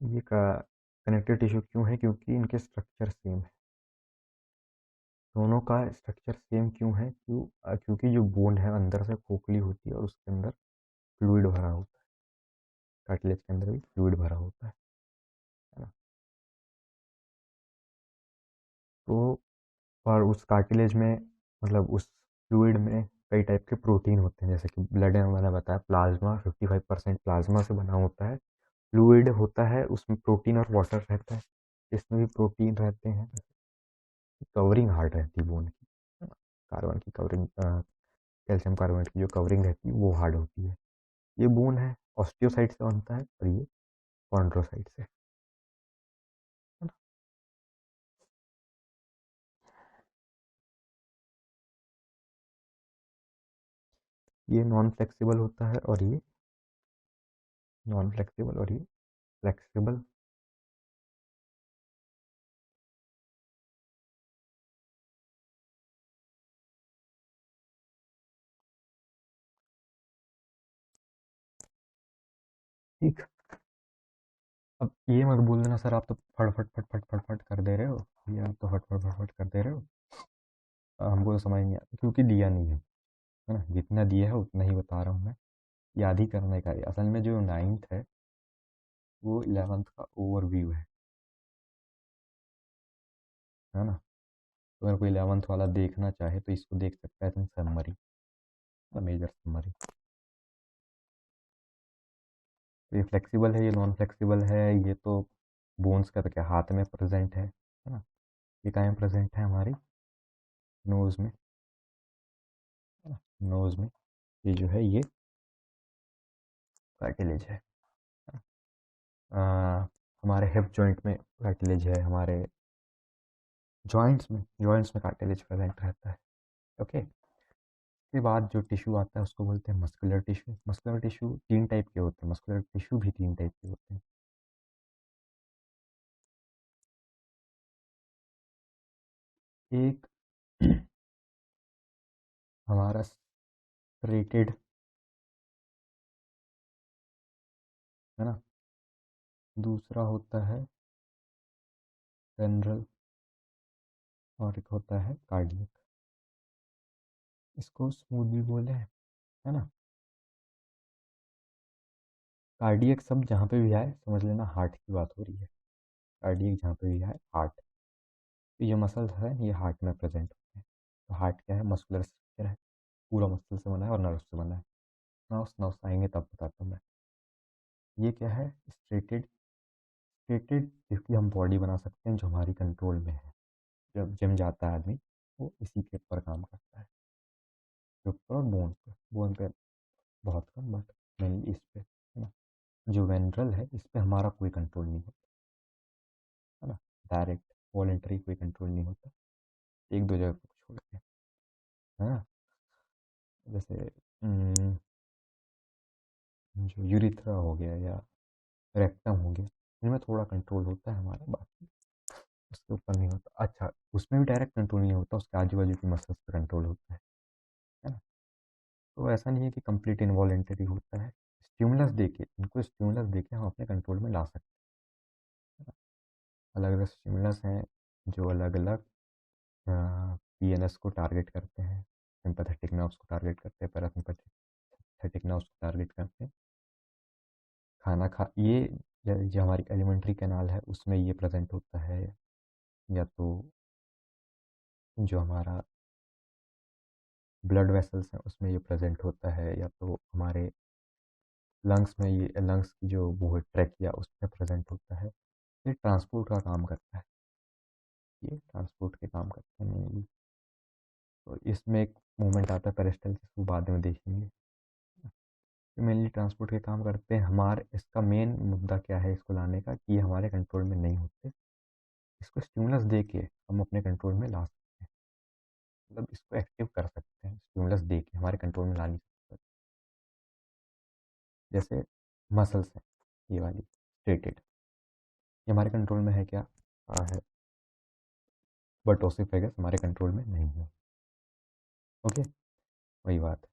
ये का कनेक्टिव टिश्यू क्यों है? क्योंकि इनके स्ट्रक्चर सेम है। दोनों का स्ट्रक्चर सेम क्यों है? क्योंकि जो बोन है अंदर से खोखली होती है और उसके अंदर फ्लूइड भरा होता है। कार्टिलेज के अंदर भी फ्लूइड भरा होता है ना? तो और उस कार्टिलेज में, मतलब उस फ्लूइड में कई टाइप के प्रोटीन होते हैं, जैसे कि ब्लड में मैंने बताया प्लाज्मा 55% प्लाज्मा से बना होता है। फ्लूइड होता है, उसमें प्रोटीन और वाटर रहता है, इसमें भी प्रोटीन रहते हैं। कवरिंग हार्ड रहती है बोन की, कार्बन की कवरिंग, कैल्शियम कार्बोनेट की जो कवरिंग रहती है वो हार्ड होती है। ये बोन है, ऑस्टियोसाइट से बनता है और ये कॉन्ड्रोसाइट से, है ना? ये नॉन फ्लेक्सिबल होता है और ये नॉन फ्लेक्सिबल और ये फ्लेक्सिबल। ठीक। अब ये मत बोल देना सर आप तो फट फट फट फट फट फट कर दे रहे हो, ये आप तो फट फट फट फट कर दे रहे हो। हमको तो समझ नहीं आता क्योंकि दिया नहीं है ना? जितना दिया है उतना ही बता रहा हूँ मैं। याद ही करने का है असल में। जो 9th है वो 11th का ओवरव्यू है ना? तो अगर कोई 11th वाला देखना चाहे तो इसको देख सकता है, समरी, मेजर समरी। तो ये फ्लेक्सिबल है, ये नॉन फ्लेक्सिबल है। ये तो बोन्स का तो क्या, हाथ में प्रेजेंट है ना? ये कहाँ प्रेजेंट है? हमारी नोज में, है ना? नोज में ये जो है ये कार्टिलेज है। हमारे हिप जॉइंट में कार्टिलेज है, हमारे जॉइंट्स में कार्टिलेज प्रेजेंट रहता है। ओके। इसके बाद जो टिश्यू आता है उसको बोलते हैं muscular tissue. Muscular tissue 3 type के होते हैं, मस्कुलर टिश्यू भी 3 टाइप के होते हैं। एक हमारा स्ट्रेटेड, है ना? दूसरा होता है वेंट्रल और एक होता है कार्डियक। इसको स्मूथ भी बोले हैं, है ना? कार्डियक शब्द जहाँ पे भी आए समझ लेना हार्ट की बात हो रही है। कार्डियक जहाँ पे भी आए हार्ट। तो ये मसल्स है, ये हार्ट में प्रेजेंट होते हैं। तो हार्ट क्या है? मस्कुलर स्ट्रक्चर है, पूरा मसल से बना है और नर्व से बना है। नर्व्स आएंगे तब बताता हूँ मैं। ये क्या है? स्ट्रेटेड। स्ट्रेटेड जिसकी हम बॉडी बना सकते हैं, जो हमारी कंट्रोल में है। जब जिम जाता है आदमी वो इसी के ऊपर काम करता है, के ऊपर और बोन पे बहुत कम, बट मेनली इस पे, है ना? जो वेंट्रल है इस पे हमारा कोई कंट्रोल नहीं होता, है ना? डायरेक्ट वॉलेंटरी कोई कंट्रोल नहीं होता, एक दो जगह को छोड़ के, है ना? जैसे जो यूरिथ्रा हो गया या रेक्टम हो गया, इनमें थोड़ा कंट्रोल होता है हमारा, बाकी उसके ऊपर नहीं होता। अच्छा, उसमें भी डायरेक्ट कंट्रोल नहीं होता, उसके आजू बाजू की मसल्स पे कंट्रोल होता है ना? तो ऐसा नहीं है कि कंप्लीट इनवॉलेंटरी होता है। स्टिमुलस देके, इनको स्टिमुलस देके हम अपने कंट्रोल में ला सकते हैं। अलग अलग स्टिमुलस हैं जो अलग अलग पीएनएस को टारगेट करते हैं, सिंपैथेटिक नर्व्स को टारगेट करते हैं, पैरासिम्पैथेटिक नर्व्स को टारगेट करते हैं। खाना खा ये जो हमारी एलिमेंट्री कैनाल है उसमें ये प्रेजेंट होता है, या तो जो हमारा ब्लड वेसल्स हैं उसमें ये प्रेजेंट होता है, या तो हमारे लंग्स में, ये लंग्स की जो वो है ट्रैकिया उसमें प्रेजेंट होता है। ये ट्रांसपोर्ट का काम करता है, ये ट्रांसपोर्ट के काम करते हैं mainly। तो इसमें एक मूवमेंट आता है पेरिस्टल्सिस, वो बाद में देखेंगे। ये मेनली ट्रांसपोर्ट के काम करते हैं। हमारे इसका मेन मुद्दा क्या है इसको लाने का, कि ये हमारे कंट्रोल में नहीं होते। इसको स्टिमुलस दे के हम अपने कंट्रोल में ला सकते हैं, मतलब इसको एक्टिव कर सकते हैं, स्टिमुलस दे के हमारे कंट्रोल में ला नहीं सकते। जैसे मसल्स हैं, ये वाली स्ट्रेटेड, ये हमारे कंट्रोल में है क्या? हाँ है, बट ओसिफेगस हमारे कंट्रोल में नहीं है। ओके, वही बात है।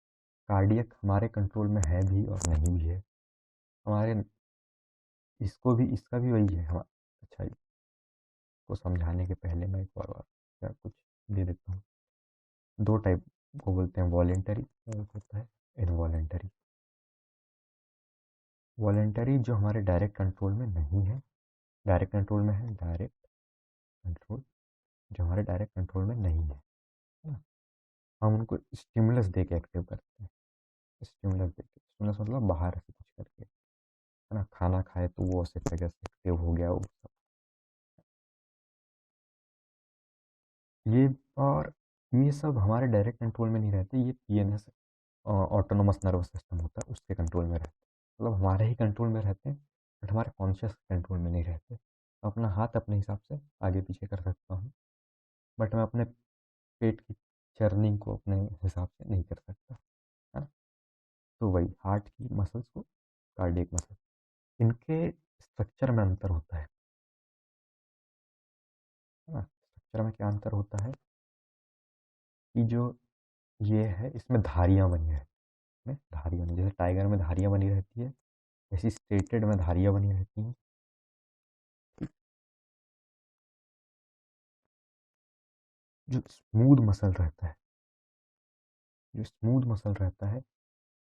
कार्डियक हमारे कंट्रोल में है भी और नहीं भी है। हमारे इसको भी, इसका भी वही है हमारा। अच्छा, को समझाने के पहले मैं एक और बात क्या कुछ दे देता हूँ। दो टाइप को बोलते हैं, वॉलेंटरी और एक होता है इनवॉलेंटरी। वॉलेंटरी जो हमारे डायरेक्ट कंट्रोल में नहीं है, डायरेक्ट कंट्रोल में है, डायरेक्ट कंट्रोल जो हमारे डायरेक्ट कंट्रोल में नहीं है ना, हम उनको स्टिमुलस दे के एक्टिव करते हैं। स्टिमुलस दे के, स्टिमुलस मतलब बाहर से कुछ करके, है ना, खाना खाए तो वो उसी तरह से एक्टिव हो गया वो सब। ये और ये सब हमारे डायरेक्ट कंट्रोल में नहीं रहते, ये पीएनएस ऑटोनोमस नर्वस सिस्टम होता है, उसके कंट्रोल में रहते हैं। मतलब हमारे ही कंट्रोल में रहते हैं, बट हमारे कॉन्शियस कंट्रोल में नहीं रहते। मैं अपना हाथ अपने हिसाब से आगे पीछे कर सकता हूँ, बट मैं अपने पेट की चर्निंग को अपने हिसाब से नहीं कर सकता, है ना। तो वही हार्ट की मसल्स को, कार्डियक मसल, इनके स्ट्रक्चर में अंतर होता है ना। स्ट्रक्चर में क्या अंतर होता है कि जो ये है, इसमें धारियाँ बनी है, में धारियाँ बनी, जैसे टाइगर में धारियाँ बनी रहती है, ऐसी स्ट्रेटेड में धारियाँ बनी रहती हैं। जो स्मूथ मसल रहता है, जो स्मूथ मसल रहता है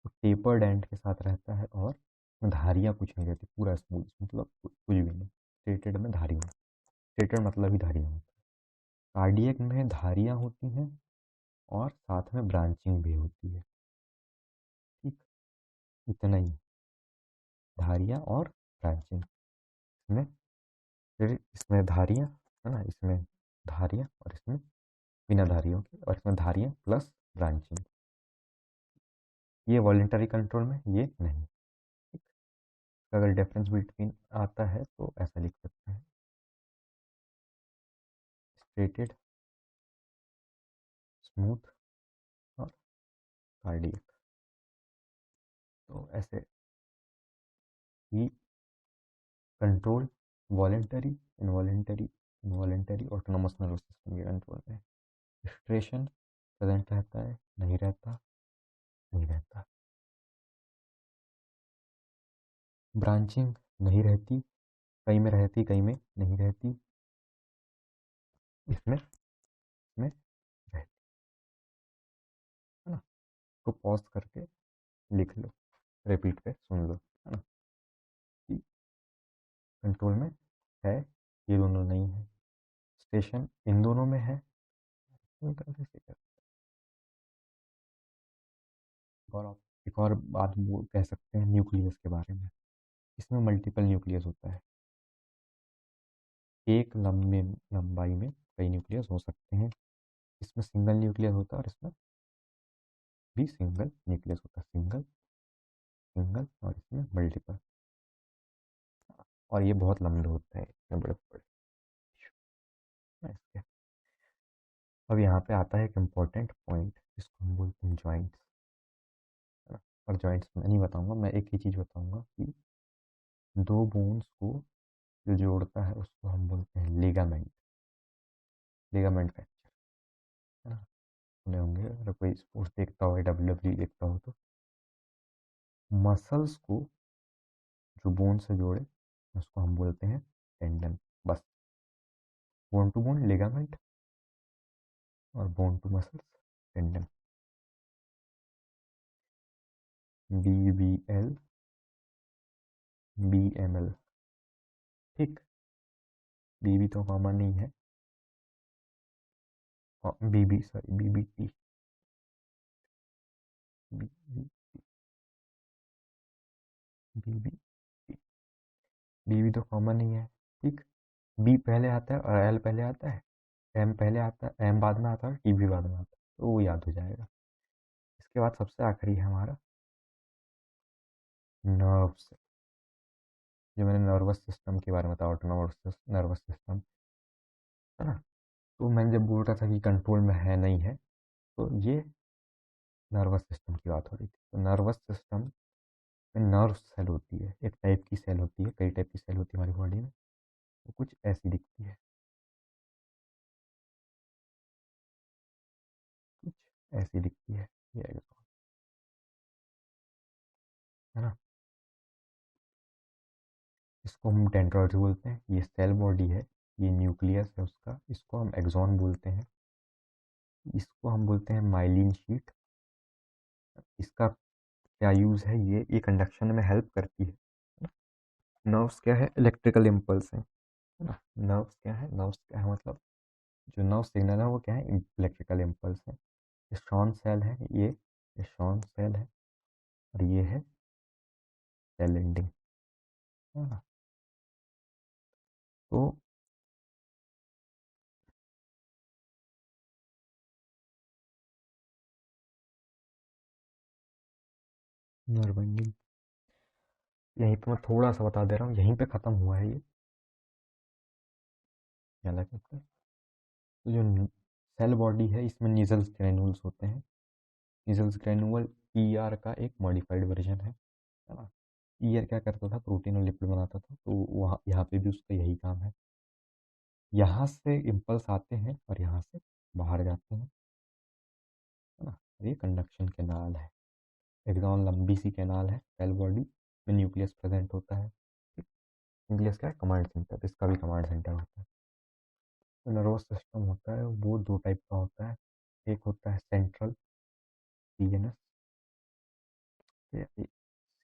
वो टेपर्ड एंड के साथ रहता है, और धारियाँ कुछ नहीं रहती, पूरा स्मूथ, मतलब कुछ भी नहीं। स्ट्रेटेड में धारियाँ, स्ट्रेटेड मतलब ही धारियाँ होती है। कार्डियक में धारियाँ होती हैं और साथ में ब्रांचिंग भी होती है। ठीक, इतना ही, धारियाँ और ब्रांचिंग इसमें। फिर इसमें धारियाँ, है ना, इसमें धारियाँ और इसमें बिना धारियों के, और इसमें धारियाँ प्लस ब्रांचिंग। ये वॉलेंटरी कंट्रोल में ये नहीं। ठीक, अगर डिफरेंस बिटवीन आता है तो ऐसा लिख सकते हैं, स्ट्रेटेड, स्मूथ और कार्डियक। तो ऐसे ही control voluntary, involuntary, involuntary autonomous nervous system के कंट्रोल में। स्ट्रेशन प्रेजेंट रहता है, नहीं रहता, नहीं रहता। ब्रांचिंग नहीं रहती, कई में रहती, कई में नहीं रहती। इसमें इसमें रहती, है ना। तो पॉज करके लिख लो, रिपीट पे सुन लो, है ना, कि कंट्रोल में है, ये दोनों नहीं है। स्टेशन इन दोनों में है। और आप एक और बात वो कह सकते हैं न्यूक्लियस के बारे में। इसमें मल्टीपल न्यूक्लियस होता है, एक लंबे लंबाई में कई न्यूक्लियस हो सकते हैं। इसमें सिंगल न्यूक्लियस होता है और इसमें भी सिंगल न्यूक्लियस होता है, सिंगल सिंगल, और इसमें मल्टीपल। और ये बहुत लंबे होते हैं, इतने बड़े बड़े। इसके अब यहाँ पे आता है एक इम्पोर्टेंट पॉइंट, जिसको हम बोलते हैं जॉइंट्स, है ना। और जॉइंट्स मैं नहीं बताऊंगा, मैं एक ही चीज़ बताऊंगा कि दो बोन्स को जो जोड़ता है उसको हम बोलते हैं लिगामेंट, लिगामेंट फ्रैक्चर, है ना। सुने होंगे, अगर कोई स्पोर्ट्स देखता हो, WWE देखता हो तो। मसल्स को जो बोन से जोड़े उसको हम बोलते हैं टेंडन, बस। बोन टू बोन लिगामेंट और bone to muscles tendon. BBL, BML। ठीक, BB तो कॉमन नहीं है, और BB sorry BBT, BB, BB, BB तो कॉमन नहीं है। ठीक, B पहले आता है और L पहले आता है, M पहले आता है, M बाद में आता है, T भी बाद में आता है, तो वो याद हो जाएगा। इसके बाद सबसे आखिरी है हमारा नर्व्स, जो मैंने नर्वस सिस्टम के बारे में बताया, ऑटोनॉमस नर्वस सिस्टम, है ना। तो मैंने जब बोल रहा था कि कंट्रोल में है नहीं है, तो ये नर्वस सिस्टम की बात हो रही थी। तो नर्वस सिस्टम में नर्व सेल होती है, एक टाइप की सेल होती है, कई टाइप की सेल होती है हमारी बॉडी में, वो कुछ ऐसी दिखती है, कुछ ऐसी दिखती है, ये axon, है ना। इसको हम डेंड्राइट्स बोलते हैं, ये सेल बॉडी है, ये न्यूक्लियस है उसका, इसको हम एक्सॉन बोलते हैं, इसको हम बोलते हैं माइलिन शीट। इसका क्या यूज़ है, ये कंडक्शन में हेल्प करती है। नर्व्स क्या है, इलेक्ट्रिकल इम्पल्स है ना। नर्व्स क्या है, नर्व्स क्या है मतलब जो नर्व सिग्नल है वो क्या है, इलेक्ट्रिकल इम्पल्स है। ये शॉन सेल है, ये शॉन सेल है, और ये है सेल एंडिंग, है ना। तो नर्व एंडिंग यहीं पे मैं थोड़ा सा बता दे रहा हूँ, यहीं पे ख़त्म हुआ है ये, क्या लगा आपको? तो जो सेल बॉडी है इसमें नीजल्स ग्रैन्यूल्स होते हैं। नीजल्स ग्रैन्यूल ईआर का एक मॉडिफाइड वर्जन है ना। ईआर क्या करता था, प्रोटीन और लिपिड बनाता था, तो वहाँ यहाँ पे भी उसका यही काम है। यहाँ से इम्पल्स आते हैं और यहाँ से बाहर जाते हैं, है ना। ये कंडक्शन कैनाल है, एकदम लंबी सी कैनाल है, सेल बॉडी में न्यूक्लियस प्रेजेंट होता है। न्यूक्लियस क्या है, कमांड सेंटर, इसका भी कमांड सेंटर होता है। जो नर्वस सिस्टम होता है वो दो टाइप का होता है, एक होता है सेंट्रल सीएनएस,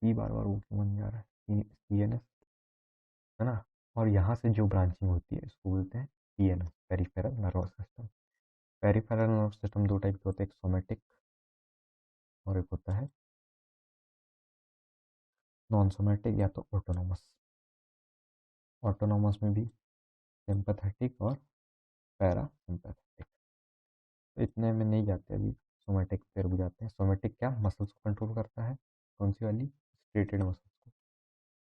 सी बार बार वो क्यों बन जा रहा है, सीएनएस, है ना। और यहाँ से जो ब्रांचिंग होती है इसको बोलते हैं PNS, peripheral nervous system. Peripheral nervous system दो टाइप के होते हैं, एक सोमेटिक और एक होता है नॉन सोमेटिक या तो ऑटोनोमस। ऑटोनोमस में भी सिंपैथेटिक और पैरा सिंपैथेटिक। तो इतने में नहीं जाते अभी, सोमेटिक पे रुक जाते हैं। सोमेटिक क्या, मसल्स को कंट्रोल करता है, कौन सी वाली, स्ट्रेटेड मसल्स को।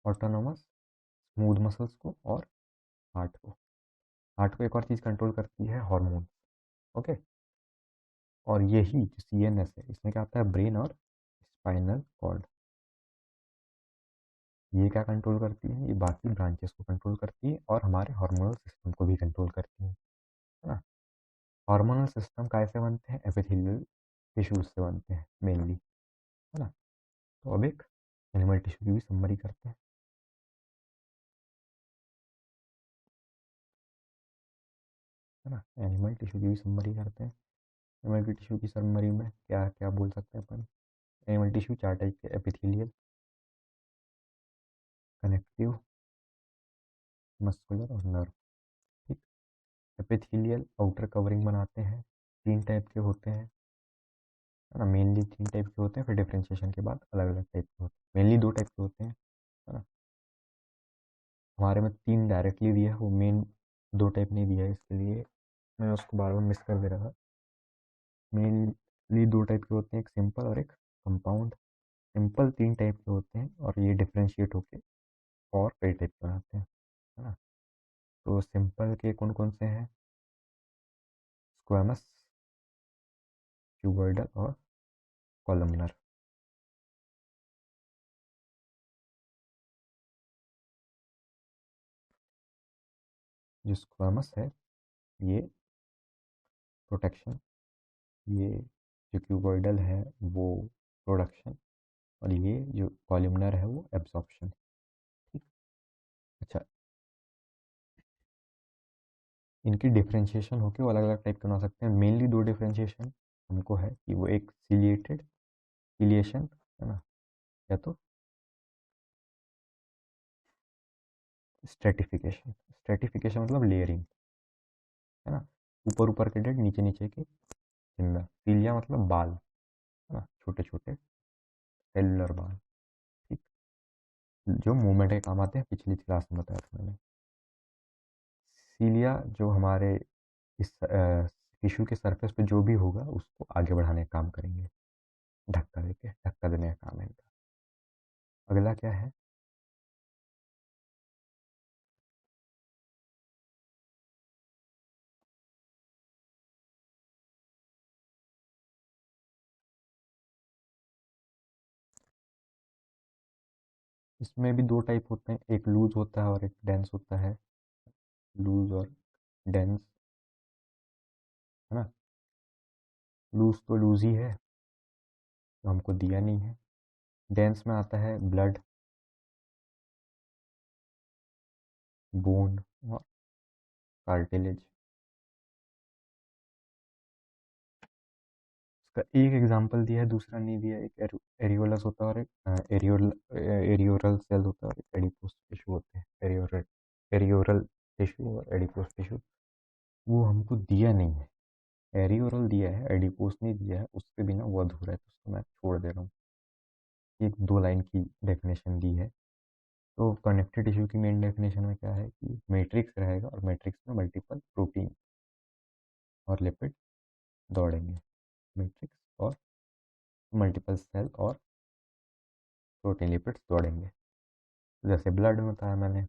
ऑटोनोमस स्मूथ मसल्स को और हार्ट को। हार्ट को एक और चीज़ कंट्रोल करती है, हार्मोन। ओके। और यही जो सीएनएस है इसमें क्या आता है, ब्रेन और स्पाइनल कॉर्ड, ये क्या कंट्रोल करती है, ये बाकी ब्रांचेस को कंट्रोल करती है और हमारे हार्मोनल सिस्टम को भी कंट्रोल करती है ना। हार्मोनल सिस्टम कैसे बनते हैं, एपिथेलियल टिश्यूज से बनते हैं मेनली, है ना। तो अब एक एनिमल टिश्यू की भी समरी करते हैं, है ना। एनिमल टिश्यू की भी समरी करते हैं। एनिमल टिश्यू की समरी में क्या क्या बोल सकते हैं अपन। एनिमल टिश्यू चार टाइप के, एपिथेलियल, कनेक्टिव, मस्कुलर और नर्व। ठीक। एपिथेलियल आउटर कवरिंग बनाते हैं, तीन टाइप के होते हैं, है ना। मेनली तीन टाइप के होते हैं, फिर डिफ्रेंशिएशन के बाद अलग अलग टाइप के होते हैं। मेनली दो टाइप के होते हैं, है ना। हमारे में तीन डायरेक्टली दिया है, वो मेन दो टाइप नहीं दिया है, इसके लिए मैं उसको बार बार मिस कर दे रहा था। मेनली दो टाइप के होते हैं, एक सिंपल और एक कंपाउंड। सिंपल तीन टाइप के होते हैं और ये डिफ्रेंशिएट होके और कई टाइप के बनाते हैं, है ना। तो सिंपल के कौन कौन से हैं, स्क्वेमस, क्यूबॉइडल और कॉलमनर। जो स्क्वेमस है ये प्रोटेक्शन, ये जो क्यूबॉइडल है वो प्रोडक्शन, और ये जो कॉलमनर है वो एब्जॉर्प्शन। ठीक। अच्छा, इनकी डिफरेंशिएशन होकर वो अलग अलग टाइप के बना सकते हैं। मेनली दो डिफरेंशिएशन हमको है कि वो एक सिलिएटेड सिलिएशन, है ना, या तो स्ट्रेटिफिकेशन। स्ट्रेटिफिकेशन मतलब लेयरिंग, है ना। ऊपर ऊपर के डेड, नीचे नीचे के जिंदा। सीलिया मतलब बाल, है ना, छोटे छोटे सेलुलर बाल। ठीक। जो मूवमेंट के काम आते हैं, पिछली क्लास में बताया था मैंने। सीलिया जो हमारे इस टिश्यू के सरफेस पे जो भी होगा उसको आगे बढ़ाने का काम करेंगे, धक्का देके, धक्का देने का काम है इनका। अगला क्या है? इसमें भी दो टाइप होते हैं, एक लूज होता है और एक डेंस होता है। लूज और डेंस, है ना। लूज तो लूज ही है, तो हमको दिया नहीं है। डेंस में आता है ब्लड, बोन और कार्टिलेज। इसका एक एग्जांपल दिया है, दूसरा नहीं दिया है। एक एरियोलस होता है और एक एरियोरल सेल होता है और एक एडिपोस टिश्यू होते हैं। एरियोरल टिश्यू और एडिपोस टिश्यू, वो हमको दिया नहीं है। एरियोरल दिया है, एडिपोस नहीं दिया है, उसके बिना वो अधूरा है, तो उसको मैं छोड़ दे रहा हूँ। एक 2 लाइन की डेफिनेशन दी है। तो कनेक्टिव टिश्यू की मेन डेफिनेशन में क्या है कि मैट्रिक्स रहेगा और मैट्रिक्स में मल्टीपल प्रोटीन और लिपिड दौड़ेंगे। मैट्रिक्स और मल्टीपल सेल और प्रोटीन लिपिड्स दौड़ेंगे। जैसे ब्लड में बताया मैंने,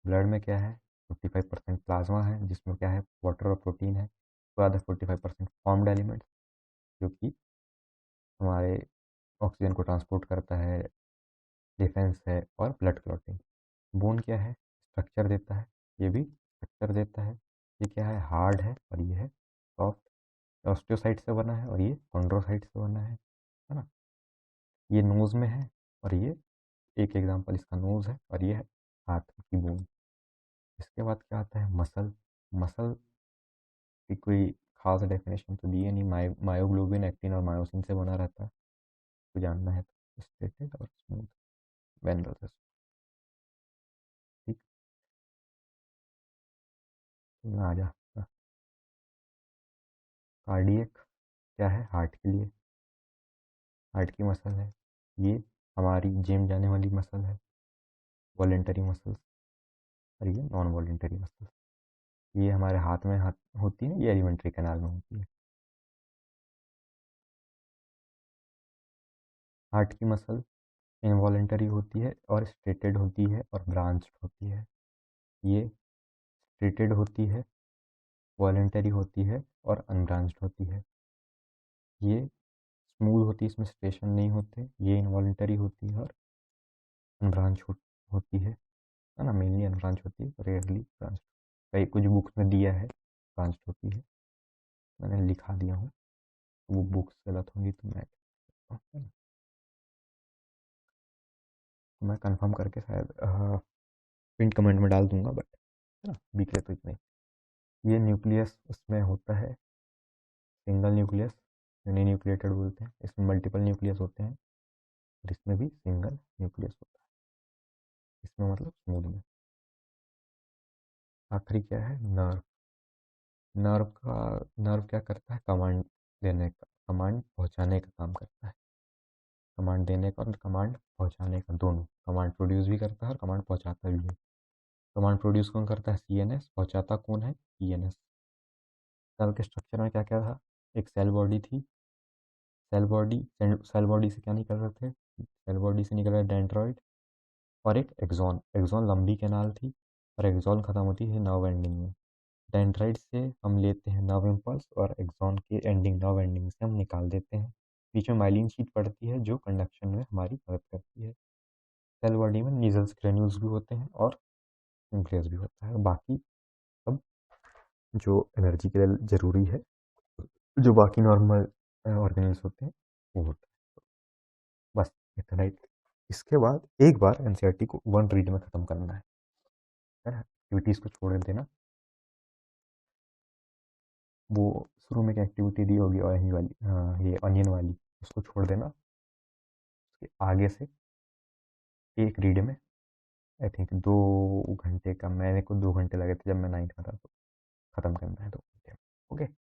ब्लड में क्या है, 55% प्लाज्मा है जिसमें क्या है, वाटर और प्रोटीन है। उसके बाद 45% फॉर्म्ड एलिमेंट्स, जो कि हमारे ऑक्सीजन को ट्रांसपोर्ट करता है, डिफेंस है और ब्लड क्लॉटिंग। बोन क्या है, स्ट्रक्चर देता है, ये भी स्ट्रक्चर देता है। ये क्या है, हार्ड है और ये है सॉफ्ट। ऑस्टियोसाइट से बना है और ये कॉन्ड्रोसाइट से बना है ना। ये नोज़ में है और ये एक एग्जांपल इसका नोज़ है और ये है हाथ की बोन। इसके बाद क्या आता है, मसल। मसल की कोई खास डेफिनेशन तो दी है नहीं। मायोग्लोबिन, एक्टिन और मायोसिन से बना रहता है, तो जानना है तो स्ट्रेटेड और स्मूथ वेनरल सिस्टम। ठीक, तो आ जा। कार्डियक क्या है, हार्ट के लिए, हार्ट की मसल है। ये हमारी जिम जाने वाली मसल है, वॉलेंटरी मसल्स। और ये नॉन वॉलेंटरी मसल्स, ये हमारे हाथ में हाथ होती है, ये एलिमेंट्री कैनाल में होती है। हार्ट की मसल इनवॉलेंटरी होती है और स्ट्रेटेड होती है और ब्रांच्ड होती है। ये स्ट्रेटेड होती है, वॉलेंटरी होती है और अनब्रांच्ड होती है। ये स्मूथ होती है, इसमें स्ट्रेशन नहीं होते। ये इनवॉलेंटरी होती है और अनब्रांच होती है ना। मेनली अनब्रांच होती है, रेयरली ब्रांच। कई कुछ बुक्स में दिया है ब्रांच होती है, मैंने लिखा दिया हूँ। वो बुक्स गलत होंगी तो मैं कंफर्म करके शायद पिन कमेंट में डाल दूंगा, बट है ना, बीच तो इतना ही। ये न्यूक्लियस उसमें होता है सिंगल न्यूक्लियस, यूनी न्यूक्लिएटेड बोलते हैं। इसमें मल्टीपल न्यूक्लियस होते हैं और इसमें भी सिंगल न्यूक्लियस होता है, इसमें मतलब स्मूथ में। आखिरी क्या है, नर्व। नर्व क्या करता है, कमांड देने का, कमांड पहुंचाने का काम करता है। कमांड देने का और कमांड पहुंचाने का, दोनों। कमांड प्रोड्यूस भी करता है और कमांड पहुंचाता भी है। कमांड प्रोड्यूस कौन करता है, सीएनएस। पहुंचाता कौन है, ईएनएस। सेल के स्ट्रक्चर में क्या क्या था, एक सेल बॉडी थी। सेल बॉडी से क्या निकल रहे थे, सेल बॉडी से निकल रहा है डेंड्रॉइड और एक एक्सॉन। एक्सॉन लंबी कैनाल थी और एक्सॉन खत्म होती है नर्व एंडिंग में। डेंड्राइट से हम लेते हैं नर्व इम्पल्स और एक्सॉन के एंडिंग, नर्व एंडिंग से हम निकाल देते हैं। बीच में माइलिन शीट पड़ती है जो कंडक्शन में हमारी मदद करती है। सेल बॉडी में नीजल्स ग्रेन्यूल्स भी होते हैं और न्यूक्लियस भी होता है। बाकी सब जो एनर्जी के लिए ज़रूरी है, जो बाकी नॉर्मल ऑर्गेनल्स होते हैं, वो होता है। बस इतना ही। इसके बाद एक बार एनसीईआरटी को वन रीड में ख़त्म करना है ना। एक्टिविटीज़ को छोड़ देना। वो शुरू में एक एक्टिविटी दी होगी और यही वाली, हाँ, ये अनियन वाली, उसको छोड़ देना। उसके आगे से एक रीड में आई थिंक 2 घंटे का, मैंने को 2 घंटे लगे थे जब मैं 9th में था, तो ख़त्म करना है 2 घंटे में। ओके।